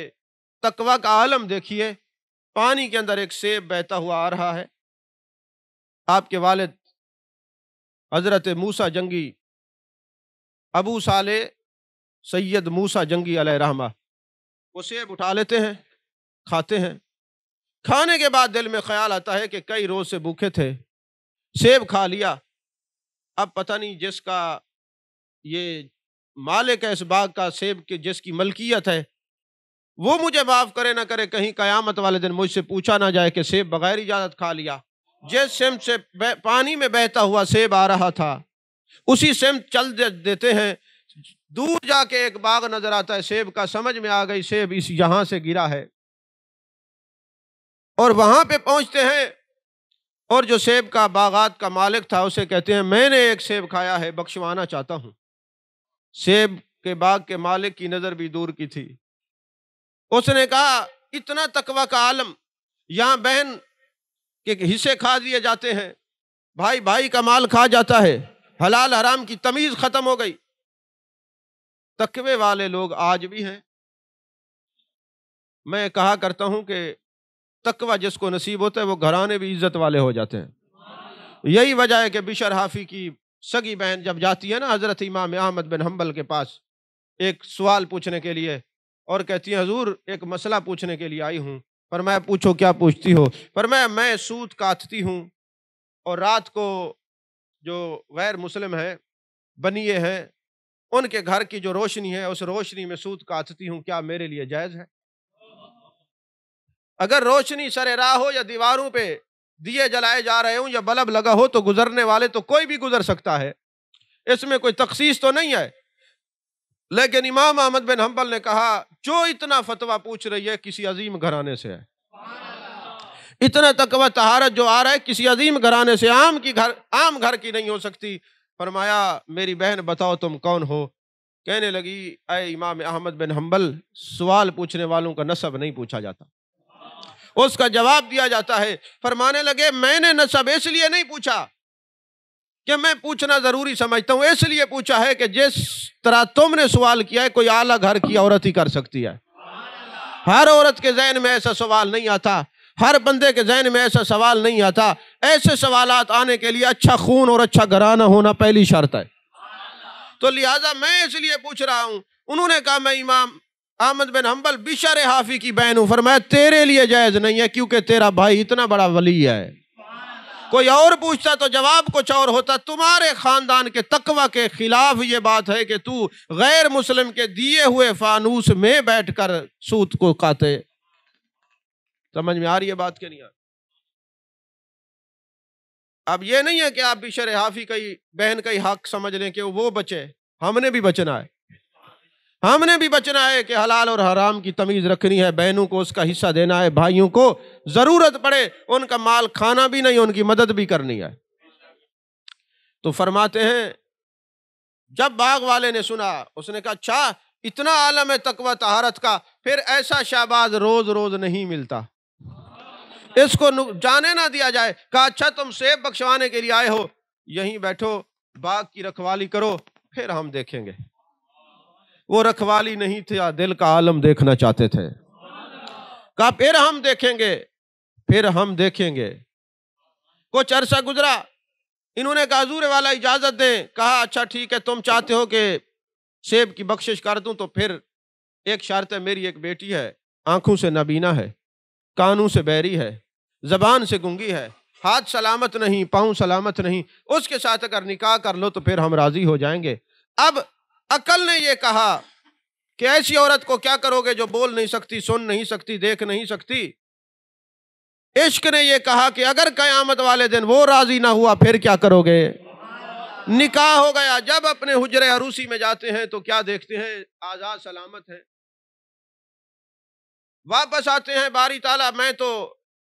تقوی کا عالم دیکھیے، پانی کے اندر ایک سیب بہتا ہوا آ رہا ہے، آپ کے والد حضرت موسیٰ جنگی، ابو صالح سید موسیٰ جنگی علیہ رحمہ، وہ سیب اٹھا لیتے ہیں، کھاتے ہیں۔ کھانے کے بعد دل میں خیال آتا ہے کہ کئی روز سے بھوکے تھے، سیب کھا لیا، اب پتہ نہیں جس کا یہ مالک ہے اس باغ کا، سیب کے جس کی ملکیت ہے، وہ مجھے معاف کرے نہ کرے، کہیں قیامت والے دن مجھ سے پوچھا نہ جائے کہ سیب بغیر اجازت کھا لیا۔ جس سمت سے پانی میں بہتا ہوا سیب آ رہا تھا اسی سمت چل دیتے ہیں، دور جا کے ایک باغ نظر آتا ہے سیب کا، سمجھ میں آ گئی سیب اس یہاں سے گرا ہے، اور وہاں پہ پہنچتے ہیں، اور جو سیب کا باغات کا مالک تھا اسے کہتے ہیں میں نے ایک سیب کھایا ہے، بخشوانا چاہتا ہوں۔ سیب کے باغ کے مالک کی نظر بھی دور کی تھی، اس نے کہا اتنا تقوی کا عالم، یہاں بہن کے حصے کھا دیے جاتے ہیں، بھائی کا مال کھا جاتا ہے، حلال حرام کی تمیز ختم ہو گئی۔ تقوی والے لوگ آج بھی ہیں۔ میں کہا کرتا ہوں کہ تقوی جس کو نصیب ہوتا ہے وہ گھرانے بھی عزت والے ہو جاتے ہیں۔ یہی وجہ ہے کہ بشر حافی کی سگی بہن جب جاتی ہے نا حضرت امام احمد بن حنبل کے پاس ایک سوال پوچھنے کے لیے، اور کہتی ہے حضور ایک مسئلہ پوچھنے کے لیے آئی ہوں۔ فرمایا پوچھو کیا پوچھتی ہو؟ فرمایا میں سود کاٹتی ہوں، اور رات کو جو غیر مسلم ہیں بنیے ہیں ان کے گھر کی جو روشنی ہے اس روشنی میں سود کاٹتی ہوں، کیا میرے لیے جائز ہے؟ اگر روشنی سر راہ ہو یا دیواروں پہ دیے جلائے جا رہے ہوں یا بلب لگا ہو تو گزرنے والے تو کوئی بھی گزر سکتا ہے، اس میں کوئی تخصیص تو نہیں ہے۔ لیکن امام احمد بن حنبل نے کہا جو اتنا فتویٰ پوچھ رہی ہے کسی عظیم گھرانے سے ہے، اتنا تقوی طہارت جو آ رہا ہے کسی عظیم گھرانے سے، عام گھر کی نہیں ہو سکتی۔ فرمایا میری بہن بتاؤ تم کون ہو؟ کہنے لگی اے امام احمد بن حنبل، سوال پوچھنے والوں کا نسب نہیں پوچھا جاتا، اس کا جواب دیا جاتا ہے۔ فرمانے لگے میں نے نسب اس لیے نہیں پوچھا کہ میں پوچھنا ضروری سمجھتا ہوں، اس لیے پوچھا ہے کہ جس طرح تم نے سوال کیا ہے کوئی اعلیٰ گھر کی عورت ہی کر سکتی ہے۔ ہر عورت کے ذہن میں ایسا سوال نہیں آتا، ہر بندے کے ذہن میں ایسا سوال نہیں آتا۔ ایسے سوالات آنے کے لیے اچھا خون اور اچھا گھرانہ ہونا پہلی شرط ہے۔ تو لہٰذا میں اس لیے پوچھ رہا ہوں۔ انہوں نے کہا میں امام احمد بن حنبل بشر حافی کی بہن ہوں۔ فرمایا تیرے لیے جائز نہیں ہے کیونکہ تیرا بھائی اتنا بڑا ولی ہے۔ کوئی اور پوچھتا تو جواب کچھ اور ہوتا۔ تمہارے خاندان کے تقوی کے خلاف یہ بات ہے کہ تو غیر مسلم کے دیے ہوئے فانوس میں بیٹھ کر سود کو کھاتے۔ سمجھ میں آ رہی ہے بات کہ نہیں آ رہی؟ اب یہ نہیں ہے کہ آپ بشر حافی کا ہی بہن کا ہی حق سمجھ لیں کہ وہ بچے، ہم نے بھی بچنا ہے۔ ہم نے بھی بچنا ہے کہ حلال اور حرام کی تمیز رکھنی ہے، بہنوں کو اس کا حصہ دینا ہے، بھائیوں کو ضرورت پڑے ان کا مال کھانا بھی نہیں، ان کی مدد بھی کرنی ہے۔ تو فرماتے ہیں جب باغ والے نے سنا، اس نے کہا اچھا اتنا عالم ہے تقوی طہارت کا، پھر ایسا شہباز روز روز نہیں ملتا، اس کو جانے نہ دیا جائے۔ کہا اچھا تم سیب بخشوانے کے لیے آئے ہو، یہیں بیٹھو، باغ کی رکھوالی کرو، پھر ہم دیکھیں گے۔ وہ رکھوالی نہیں تھی، دل کا عالم دیکھنا چاہتے تھے۔ کہا پھر ہم دیکھیں گے، پھر ہم دیکھیں گے۔ کچھ عرصہ گزرا، انہوں نے کہا حضور والا اجازت دیں۔ کہا اچھا ٹھیک ہے، تم چاہتے ہو کہ سیب کی بخشش کر دوں تو پھر ایک شرط ہے، میری ایک بیٹی ہے، آنکھوں سے نابینا ہے، کانوں سے بہری ہے، زبان سے گنگی ہے، ہاتھ سلامت نہیں، پاؤں سلامت نہیں، اس کے ساتھ اگر نکاح کر لو تو پھر ہم راضی ہو جائیں گے۔ اب عقل نے یہ کہا کہ ایسی عورت کو کیا کرو گے جو بول نہیں سکتی، سن نہیں سکتی، دیکھ نہیں سکتی۔ عشق نے یہ کہا کہ اگر قیامت والے دن وہ راضی نہ ہوا پھر کیا کرو گے؟ نکاح ہو گیا۔ جب اپنے حجرے عروسی میں جاتے ہیں تو کیا دیکھتے ہیں؟ آزاد سلامت ہے۔ واپس آتے ہیں، باری تعالیٰ میں تو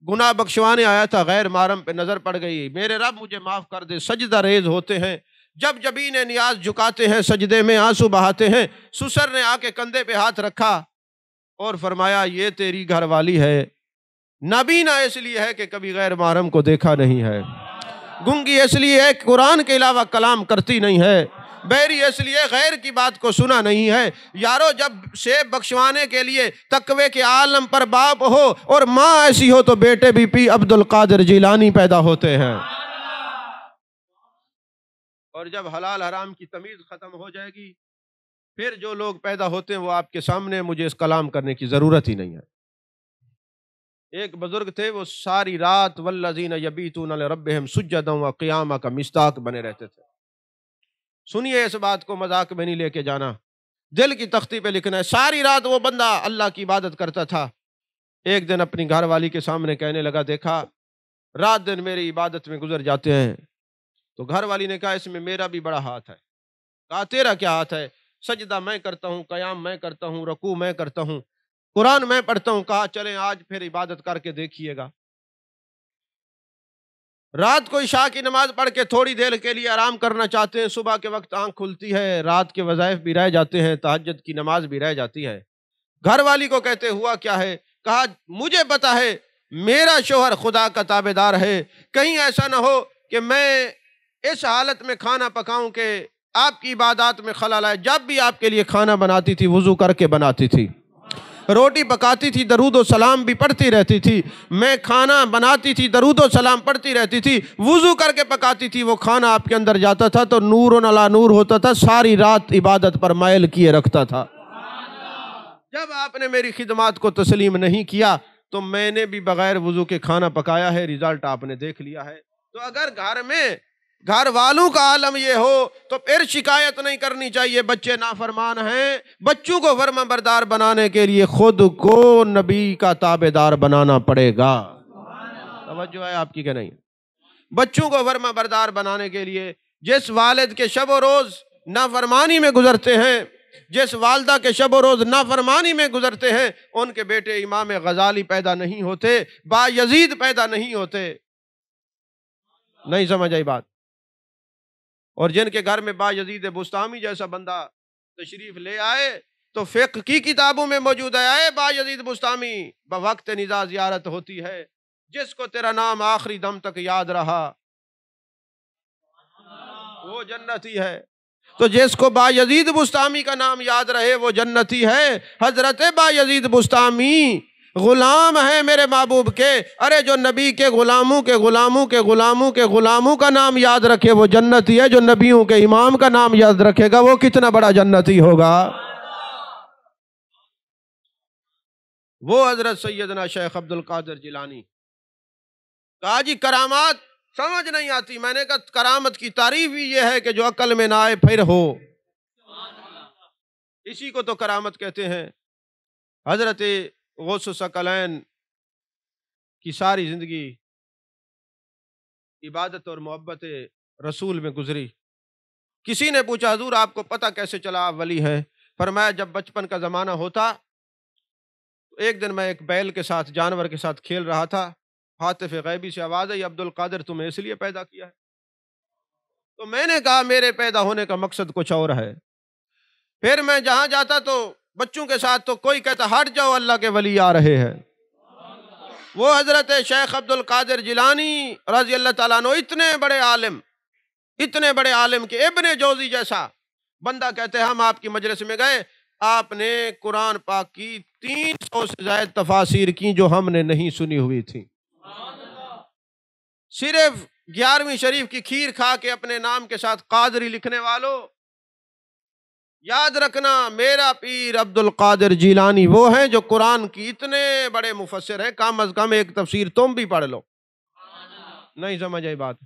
گناہ بخشوانے آیا تھا، غیر محرم پہ نظر پڑ گئی، میرے رب مجھے معاف کر دے۔ سجدہ ریز ہوتے ہیں، جب جبین نیاز جھکاتے ہیں، سجدے میں آنسو بہاتے ہیں، سسر نے آ کے کندھے پہ ہاتھ رکھا اور فرمایا یہ تیری گھر والی ہے، نابینا اس لیے ہے کہ کبھی غیر محرم کو دیکھا نہیں ہے، گنگی اس لیے ہے کہ قرآن کے علاوہ کلام کرتی نہیں ہے، بہری اس لیے غیر کی بات کو سنا نہیں ہے۔ یارو جب سیب بخشوانے کے لیے تقوی کے عالم پر باپ ہو اور ماں ایسی ہو تو بیٹے بھی پی عبد القادر جیلانی پیدا ہوتے ہیں۔ اور جب حلال حرام کی تمیز ختم ہو جائے گی پھر جو لوگ پیدا ہوتے ہیں وہ آپ کے سامنے، مجھے اس کلام کرنے کی ضرورت ہی نہیں ہے۔ ایک بزرگ تھے، وہ ساری رات والذین یبیتون لربہم سجدا وقیاما کا مصداق بنے رہتے تھے۔ سنیے اس بات کو، مذاق میں نہیں لے کے جانا، دل کی تختی پہ لکھنا ہے۔ ساری رات وہ بندہ اللہ کی عبادت کرتا تھا۔ ایک دن اپنی گھر والی کے سامنے کہنے لگا دیکھا رات دن میری عبادت میں گزر جاتے ہیں۔ تو گھر والی نے کہا اس میں میرا بھی بڑا ہاتھ ہے۔ کہا تیرا کیا ہاتھ ہے؟ سجدہ میں کرتا ہوں، قیام میں کرتا ہوں، رکوع میں کرتا ہوں، قرآن میں پڑھتا ہوں۔ کہا چلیں آج پھر عبادت کر کے دیکھیے گا۔ رات کو عشاء کی نماز پڑھ کے تھوڑی دیر کے لیے آرام کرنا چاہتے ہیں، صبح کے وقت آنکھ کھلتی ہے، رات کے وظائف بھی رہ جاتے ہیں، تہجد کی نماز بھی رہ جاتی ہے۔ گھر والی کو کہتے ہوا کیا ہے؟ کہا مجھے پتا ہے میرا شوہر خدا کا تابعدار ہے، کہیں ایسا نہ ہو کہ میں اس حالت میں کھانا پکاؤں کہ آپ کی عبادات میں خلل آئے۔ جب بھی آپ کے لیے کھانا بناتی تھی وضو کر کے بناتی تھی، روٹی پکاتی تھی درود و سلام بھی پڑھتی رہتی تھی، میں کھانا بناتی تھی درود و سلام پڑھتی رہتی تھی، وضو کر کے پکاتی تھی، وہ کھانا آپ کے اندر جاتا تھا تو نور علی نور ہوتا تھا، ساری رات عبادت پر مائل کیے رکھتا تھا۔ جب آپ نے میری خدمات کو تسلیم نہیں کیا تو میں نے بھی بغیر وضو کے کھانا پکایا ہے، رزلٹ آپ نے دیکھ لیا ہے۔ تو اگر گھر میں گھر والوں کا عالم یہ ہو تو پھر شکایت نہیں کرنی چاہیے بچے نافرمان ہیں۔ بچوں کو فرما بردار بنانے کے لیے خود کو نبی کا تابعدار بنانا پڑے گا۔ توجہ ہے آپ کی کہ نہیں؟ بچوں کو فرما بردار بنانے کے لیے جس والد کے شب و روز نافرمانی میں گزرتے ہیں، جس والدہ کے شب و روز نافرمانی میں گزرتے ہیں، ان کے بیٹے امام غزالی پیدا نہیں ہوتے، با یزید پیدا نہیں ہوتے۔ نہیں سمجھ آئی بات؟ اور جن کے گھر میں با یزید بستامی جیسا بندہ تشریف لے آئے تو فقہ کی کتابوں میں موجود ہے، اے با یزید بستامی بوقت نزا زیارت ہوتی ہے، جس کو تیرا نام آخری دم تک یاد رہا وہ جنتی ہے۔ تو جس کو با یزید بستامی کا نام یاد رہے وہ جنتی ہے۔ حضرت با یزید بستامی غلام ہے میرے محبوب کے، ارے جو نبی کے غلاموں کے غلاموں کے غلاموں کے غلاموں کا نام یاد رکھے وہ جنتی ہے، جو نبیوں کے امام کا نام یاد رکھے گا وہ کتنا بڑا جنتی ہوگا۔ وہ حضرت سیدنا شیخ عبد القادر جیلانی۔ کہا جی کرامات سمجھ نہیں آتی، میں نے کہا کرامت کی تعریف ہی یہ ہے کہ جو عقل میں نہ آئے پھر ہو، اسی کو تو کرامت کہتے ہیں۔ حضرت غوث الثقلین کی ساری زندگی عبادت اور محبت رسول میں گزری۔ کسی نے پوچھا حضور آپ کو پتہ کیسے چلا آپ ولی ہیں؟ فرمایا جب بچپن کا زمانہ ہوتا تو ایک دن میں ایک بیل کے ساتھ جانور کے ساتھ کھیل رہا تھا، ہاتف غیبی سے آواز آئی عبد القادر تمہیں اس لیے پیدا کیا ہے؟ تو میں نے کہا میرے پیدا ہونے کا مقصد کچھ اور ہے۔ پھر میں جہاں جاتا تو بچوں کے ساتھ تو کوئی کہتا ہٹ جاؤ اللہ کے ولی آ رہے ہیں۔ وہ حضرت شیخ عبد القادر جیلانی رضی اللہ تعالیٰ عنہ اتنے بڑے عالم کہ ابن جوزی جیسا بندہ کہتے ہیں ہم آپ کی مجلس میں گئے، آپ نے قرآن پاک کی 300 سے زائد تفاسیر کی جو ہم نے نہیں سنی ہوئی تھی۔ صرف 11ویں شریف کی کھیر کھا کے اپنے نام کے ساتھ قادری لکھنے والوں، یاد رکھنا میرا پیر عبد القادر جیلانی وہ ہیں جو قرآن کی اتنے بڑے مفسر ہیں، کم از کم ایک تفسیر تم بھی پڑھ لو۔ نہیں سمجھ آئی بات؟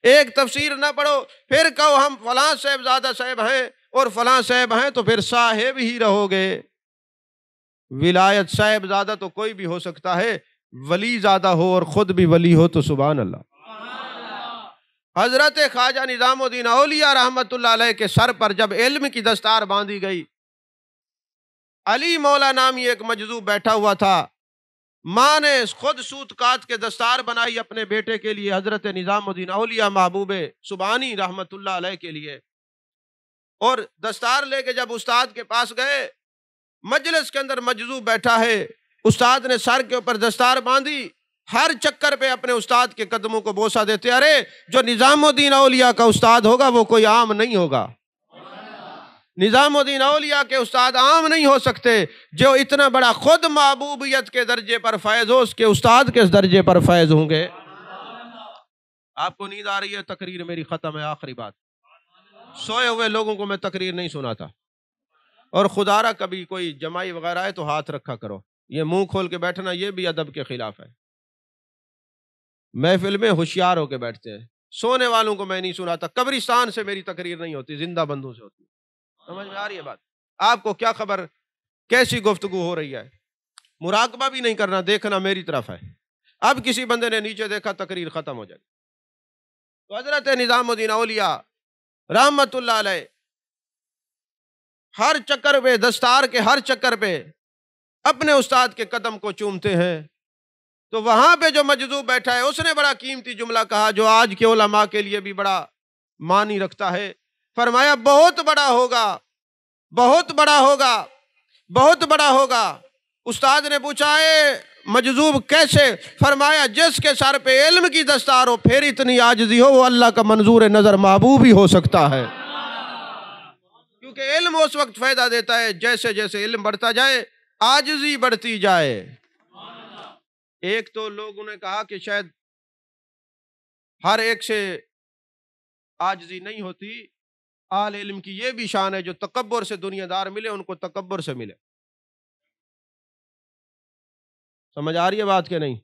ایک تفسیر نہ پڑھو پھر کہو ہم فلاں صاحبزادہ صاحب ہیں اور فلاں صاحب ہیں تو پھر صاحب ہی رہو گے۔ ولایت صاحبزادہ تو کوئی بھی ہو سکتا ہے، ولی زادہ ہو اور خود بھی ولی ہو تو سبحان اللہ۔ حضرت خواجہ نظام الدین اولیاء رحمت اللہ علیہ کے سر پر جب علم کی دستار باندھی گئی، علی مولا نامی ایک مجذوب بیٹھا ہوا تھا، ماں نے خود سوت کات کے دستار بنائی اپنے بیٹے کے لیے، حضرت نظام الدین اولیاء محبوب سبحانی رحمت اللہ علیہ کے لیے، اور دستار لے کے جب استاد کے پاس گئے، مجلس کے اندر مجذوب بیٹھا ہے، استاد نے سر کے اوپر دستار باندھی، ہر چکر پہ اپنے استاد کے قدموں کو بوسہ دیتے، ارے جو نظام الدین اولیاء کا استاد ہوگا وہ کوئی عام نہیں ہوگا، نظام الدین اولیاء کے استاد عام نہیں ہو سکتے، جو اتنا بڑا خود محبوبیت کے درجے پر فائز ہو اس کے استاد کس درجے پر فائز ہوں گے؟ آپ کو نیند آ رہی ہے؟ تقریر میری ختم ہے، آخری بات، سوئے ہوئے لوگوں کو میں تقریر نہیں سناتا، اور خدا را کبھی کوئی جمائی وغیرہ ہے تو ہاتھ رکھا کرو، یہ منہ کھول کے بیٹھنا یہ بھی ادب کے خلاف ہے۔ محفل میں ہوشیار ہو کے بیٹھتے ہیں، سونے والوں کو میں نہیں سناتا، قبرستان سے میری تقریر نہیں ہوتی، زندہ بندوں سے ہوتی ہے۔ سمجھ میں آ رہی ہے بات؟ آپ کو کیا خبر کیسی گفتگو ہو رہی ہے، مراقبہ بھی نہیں کرنا، دیکھنا میری طرف ہے۔ اب کسی بندے نے نیچے دیکھا تقریر ختم ہو جائے گی۔ تو حضرت نظام الدین اولیاء رحمت اللہ علیہ ہر چکر پہ، دستار کے ہر چکر پہ اپنے استاد کے قدم کو چومتے ہیں، تو وہاں پہ جو مجذوب بیٹھا ہے اس نے بڑا قیمتی جملہ کہا جو آج کے علماء کے لیے بھی بڑا معنی رکھتا ہے۔ فرمایا بہت بڑا ہوگا، بہت بڑا ہوگا، بہت بڑا ہوگا۔ استاد نے پوچھا ہے مجذوب کیسے؟ فرمایا جس کے سر پہ علم کی دستار ہو پھر اتنی عاجزی ہو، وہ اللہ کا منظور نظر محبوب ہی ہو سکتا ہے، کیونکہ علم اس وقت فائدہ دیتا ہے جیسے جیسے علم بڑھتا جائے عاجزی بڑھتی جائے۔ ایک تو لوگوں نے کہا کہ شاید ہر ایک سے عاجزی نہیں ہوتی، اہل علم کی یہ بھی شان ہے جو تکبر سے دنیا دار ملے ان کو تکبر سے ملے۔ سمجھ آ رہی ہے بات کہ نہیں؟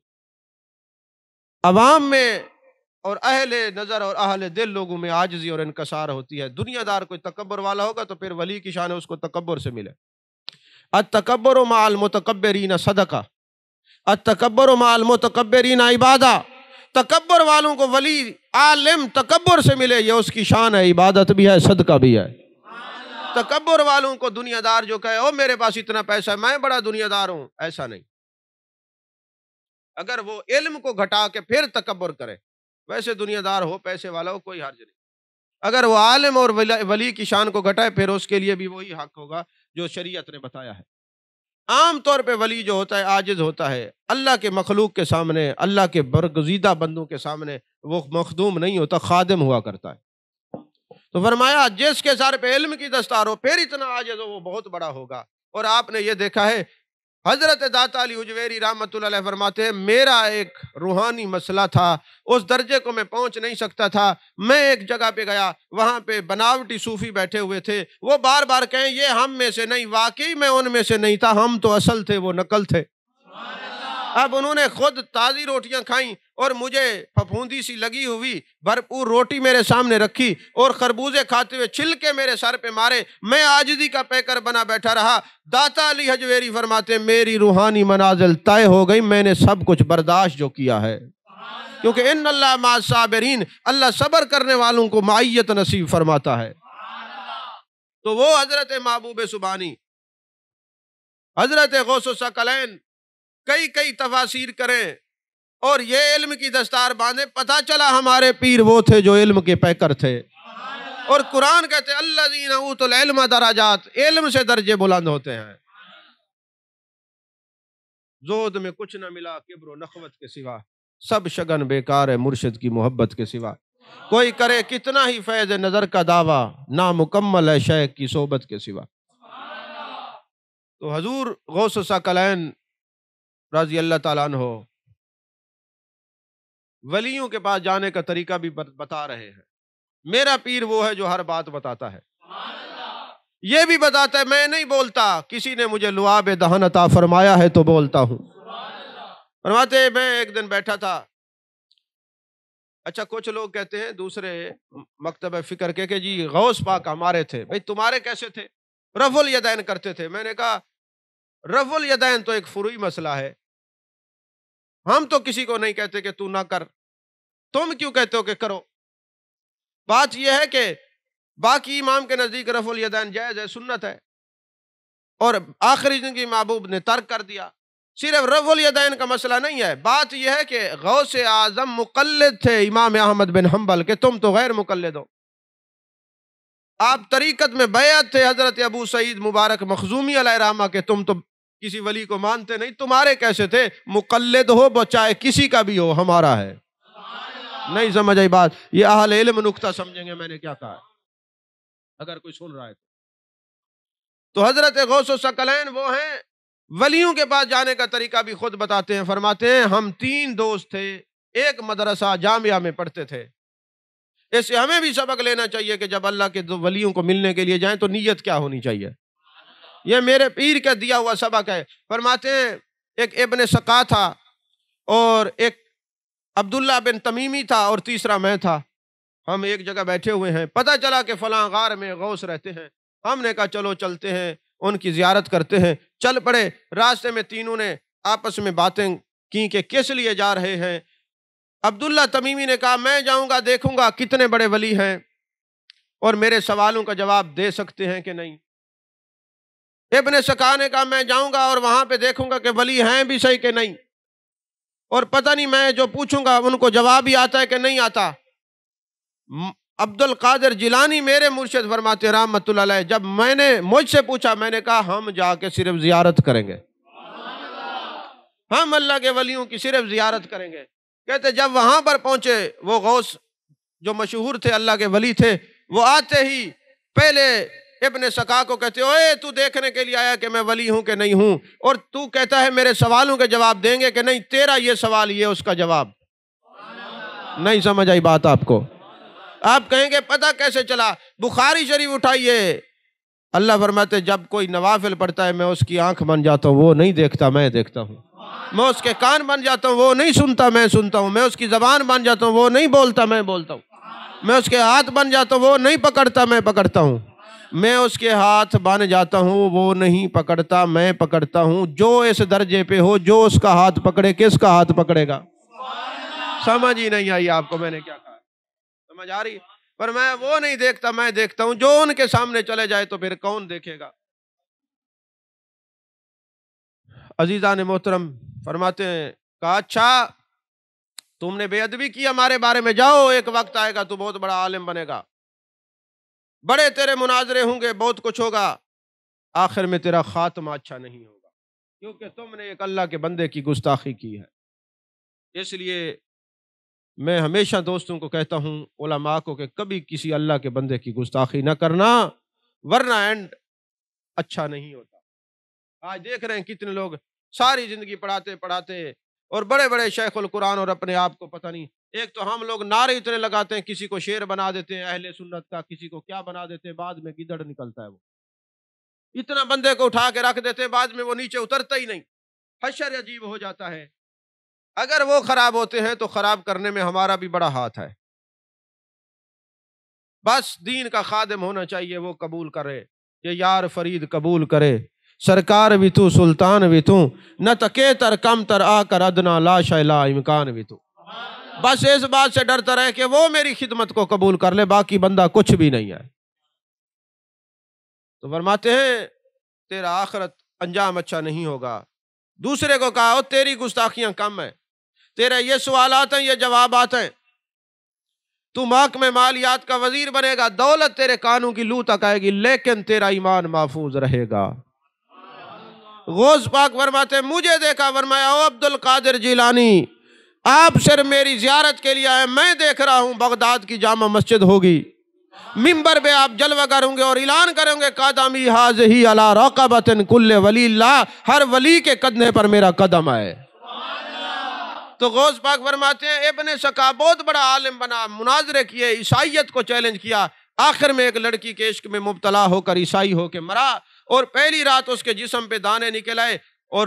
عوام میں اور اہل نظر اور اہل دل لوگوں میں عاجزی اور انکسار ہوتی ہے، دنیا دار کوئی تکبر والا ہوگا تو پھر ولی کی شان ہے اس کو تکبر سے ملے۔ التکبر مع المتکبرین صدقہ، التکبر مع المتکبرین عبادہ، تکبر والوں کو ولی عالم تکبر سے ملے یہ اس کی شان ہے، عبادت بھی ہے، صدقہ بھی ہے۔ تکبر والوں کو دنیا دار جو کہے او میرے پاس اتنا پیسہ ہے میں بڑا دنیا دار ہوں، ایسا نہیں۔ اگر وہ علم کو گھٹا کے پھر تکبر کرے، ویسے دنیا دار ہو پیسے والا ہو کوئی حرج نہیں، اگر وہ عالم اور ولی کی شان کو گھٹائے پھر اس کے لیے بھی وہی حق ہوگا جو شریعت نے بتایا ہے۔ عام طور پہ ولی جو ہوتا ہے عاجز ہوتا ہے، اللہ کے مخلوق کے سامنے، اللہ کے برگزیدہ بندوں کے سامنے وہ مخدوم نہیں ہوتا، خادم ہوا کرتا ہے۔ تو فرمایا جس کے سر پہ علم کی دستار ہو پھر اتنا عاجز ہو وہ بہت بڑا ہوگا۔ اور آپ نے یہ دیکھا ہے حضرت داتا علی حجویری رحمت اللہ علیہ فرماتے ہیں میرا ایک روحانی مسئلہ تھا، اس درجے کو میں پہنچ نہیں سکتا تھا، میں ایک جگہ پہ گیا وہاں پہ بناوٹی صوفی بیٹھے ہوئے تھے، وہ بار بار کہیں یہ ہم میں سے نہیں، واقعی میں ان میں سے نہیں تھا، ہم تو اصل تھے وہ نقل تھے۔ اب انہوں نے خود تازی روٹیاں کھائیں اور مجھے پھپھوندی سی لگی ہوئی بھرپور روٹی میرے سامنے رکھی اور خربوزے کھاتے ہوئے چھلکے میرے سر پہ مارے، میں عاجزی کا پیکر بنا بیٹھا رہا۔ داتا علی حجویری فرماتے میری روحانی منازل طے ہو گئی، میں نے سب کچھ برداشت جو کیا ہے، کیونکہ ان اللہ مع الصابرین، اللہ صبر کرنے والوں کو معیت نصیب فرماتا ہے۔ تو وہ حضرت محبوب سبحانی، حضرت غوث الثقلین کئی تفاسیر کریں اور یہ علم کی دستار باندھے، پتہ چلا ہمارے پیر وہ تھے جو علم کے پیکر تھے۔ اور قرآن کہتے ہیں الذین اوتوا العلم درجات، علم سے درجے بلند ہوتے ہیں۔ زہد میں کچھ نہ ملا کبر و نخوت کے سوا، سب شگن بیکار ہے مرشد کی محبت کے سوا۔ کوئی کرے کتنا ہی فیض نظر کا دعویٰ، نامکمل ہے شیخ کی صحبت کے سوا۔ تو حضور غوث الثقلین رضی اللہ تعالیٰ عنہ ولیوں کے پاس جانے کا طریقہ بھی بتا رہے ہیں۔ میرا پیر وہ ہے جو ہر بات بتاتا ہے، یہ بھی بتاتا ہے میں نہیں بولتا، کسی نے مجھے لعاب دہن عطا فرمایا ہے تو بولتا ہوں۔ فرماتے میں ایک دن بیٹھا تھا، اچھا کچھ لوگ کہتے ہیں دوسرے مکتب فکر کے کہ جی غوث پاک ہمارے تھے، بھئی تمہارے کیسے تھے؟ رفع الیدین کرتے تھے۔ میں نے کہا رفع الیدین تو ایک فروعی مسئلہ ہے، ہم تو کسی کو نہیں کہتے کہ تو نہ کر، تم کیوں کہتے ہو کہ کرو؟ بات یہ ہے کہ باقی امام کے نزدیک رفع الیدین جائز ہے، سنت ہے، اور آخری زندگی محبوب نے ترک کر دیا۔ صرف رفع الیدین کا مسئلہ نہیں ہے، بات یہ ہے کہ غوث اعظم مقلد تھے امام احمد بن حنبل کہ تم تو غیر مقلد ہو۔ آپ طریقت میں بیعت تھے حضرت ابو سعید مبارک مخزومی علیہ رحمہ کہ تم تو کسی ولی کو مانتے نہیں، تمہارے کیسے تھے؟ مقلد ہو چاہے کسی کا بھی ہو، ہمارا ہے۔ نہیں سمجھ آئی بات؟ یہ اہل علم نکتہ سمجھیں گے میں نے کیا کہا، اگر کوئی سن رہا ہے تو حضرت غوث الثقلین وہ ہیں، ولیوں کے پاس جانے کا طریقہ بھی خود بتاتے ہیں۔ فرماتے ہیں ہم 3 دوست تھے، ایک مدرسہ جامعہ میں پڑھتے تھے۔ اس سے ہمیں بھی سبق لینا چاہیے کہ جب اللہ کے ولیوں کو ملنے کے لیے جائیں تو نیت کیا ہونی چاہیے۔ یہ میرے پیر کا دیا ہوا سبق ہے۔ فرماتے ہیں ایک ابن سقا تھا اور ایک عبداللہ بن تمیمی تھا اور تیسرا میں تھا۔ ہم ایک جگہ بیٹھے ہوئے ہیں، پتہ چلا کہ فلاں غار میں غوث رہتے ہیں۔ ہم نے کہا چلو چلتے ہیں، ان کی زیارت کرتے ہیں۔ چل پڑے، راستے میں تینوں نے آپس میں باتیں کی کہ کس لیے جا رہے ہیں۔ عبداللہ تمیمی نے کہا میں جاؤں گا، دیکھوں گا کتنے بڑے ولی ہیں اور میرے سوالوں کا جواب دے سکتے ہیں کہ نہیں۔ ابن سقا نے کہا میں جاؤں گا اور وہاں پہ دیکھوں گا کہ ولی ہیں بھی صحیح کہ نہیں، اور پتہ نہیں میں جو پوچھوں گا ان کو جواب ہی آتا ہے کہ نہیں آتا۔ عبد القادر جیلانی میرے مرشد فرماتے رحمت اللہ علیہ، جب میں نے مجھ سے پوچھا میں نے کہا ہم جا کے صرف زیارت کریں گے، ہم اللہ کے ولیوں کی صرف زیارت کریں گے۔ کہتے جب وہاں پر پہنچے، وہ غوث جو مشہور تھے اللہ کے ولی تھے، وہ آتے ہی پہلے ابن سقا کو کہتے اوے تو دیکھنے کے لیے آیا کہ میں ولی ہوں کہ نہیں ہوں، اور تو کہتا ہے میرے سوالوں کے جواب دیں گے کہ نہیں، تیرا یہ سوال یہ اس کا جواب۔ نہیں سمجھ آئی بات آپ کو؟ آپ کہیں گے پتہ کیسے چلا؟ بخاری شریف اٹھائیے، اللہ فرماتے جب کوئی نوافل پڑھتا ہے میں اس کی آنکھ بن جاتا ہوں، وہ نہیں دیکھتا میں دیکھتا ہوں، میں اس کے کان بن جاتا ہوں، وہ نہیں سنتا میں سنتا ہوں، میں اس کی زبان بن جاتا ہوں، وہ نہیں بولتا میں بولتا ہوں، میں اس کے ہاتھ بن جاتا ہوں، وہ نہیں پکڑتا میں پکڑتا ہوں، میں اس کے ہاتھ بن جاتا ہوں، وہ نہیں پکڑتا میں پکڑتا ہوں۔ جو اس درجے پہ ہو، جو اس کا ہاتھ پکڑے، کس کا ہاتھ پکڑے گا؟ سمجھ ہی نہیں آئی آپ کو میں نے کیا کہا؟ سمجھ آ رہی؟ پر میں وہ نہیں دیکھتا میں دیکھتا ہوں، جو ان کے سامنے چلے جائے تو پھر کون دیکھے گا؟ عزیزان محترم فرماتے ہیں کہا اچھا تم نے بے ادبی کی ہمارے بارے میں، جاؤ ایک وقت آئے گا تو بہت بڑا عالم بنے گا، بڑے تیرے مناظرے ہوں گے، بہت کچھ ہوگا، آخر میں تیرا خاتمہ اچھا نہیں ہوگا، کیونکہ تم نے ایک اللہ کے بندے کی گستاخی کی ہے۔ اس لیے میں ہمیشہ دوستوں کو کہتا ہوں، علماء کو، کہ کبھی کسی اللہ کے بندے کی گستاخی نہ کرنا، ورنہ اینڈ اچھا نہیں ہوتا۔ آج دیکھ رہے ہیں کتنے لوگ ساری زندگی پڑھاتے پڑھاتے اور بڑے بڑے شیخ القرآن، اور اپنے آپ کو پتہ نہیں، ایک تو ہم لوگ نعرے اتنے لگاتے ہیں، کسی کو شعر بنا دیتے ہیں اہل سنت کا، کسی کو کیا بنا دیتے ہیں، بعد میں گیدڑ نکلتا ہے، وہ اتنا بندے کو اٹھا کے رکھ دیتے ہیں، بعد میں وہ نیچے اترتا ہی نہیں، حشر عجیب ہو جاتا ہے۔ اگر وہ خراب ہوتے ہیں تو خراب کرنے میں ہمارا بھی بڑا ہاتھ ہے۔ بس دین کا خادم ہونا چاہیے، وہ قبول کرے، یہ یار فرید قبول کرے، سرکار بھی تو سلطان بھی تو، نہ تکے تر کم تر آ کر ادنا لا شیلا امکان بھی تو۔ بس اس بات سے ڈرتا رہے کہ وہ میری خدمت کو قبول کر لے، باقی بندہ کچھ بھی نہیں ہے۔ تو فرماتے ہیں تیرا آخرت انجام اچھا نہیں ہوگا۔ دوسرے کو کہا تیری گستاخیاں کم ہیں، تیرے یہ سوالات ہیں، یہ جوابات ہیں، تو محکمہ مالیات کا وزیر بنے گا، دولت تیرے کانوں کی لو تک آئے گی، لیکن تیرا ایمان محفوظ رہے گا۔ غوث پاک فرماتے مجھے دیکھا، فرمایا او عبد القادر جیلانی، آپ صرف میری زیارت کے لیے آئے، میں دیکھ رہا ہوں بغداد کی جامع مسجد ہوگی، ممبر پہ آپ جلوہ کریں گے اور اعلان کریں گے قدمی ہذہ علی رقبۃ کل ولی اللہ، ہر ولی کے کندھے پر میرا قدم ہے۔ تو غوث پاک فرماتے ہیں ابن سکا بہت بڑا عالم بنا، مناظرے کیے، عیسائیت کو چیلنج کیا، آخر میں ایک لڑکی کے عشق میں مبتلا ہو کر عیسائی ہو کے مرا، اور پہلی رات اس کے جسم پہ دانے نکل آئے اور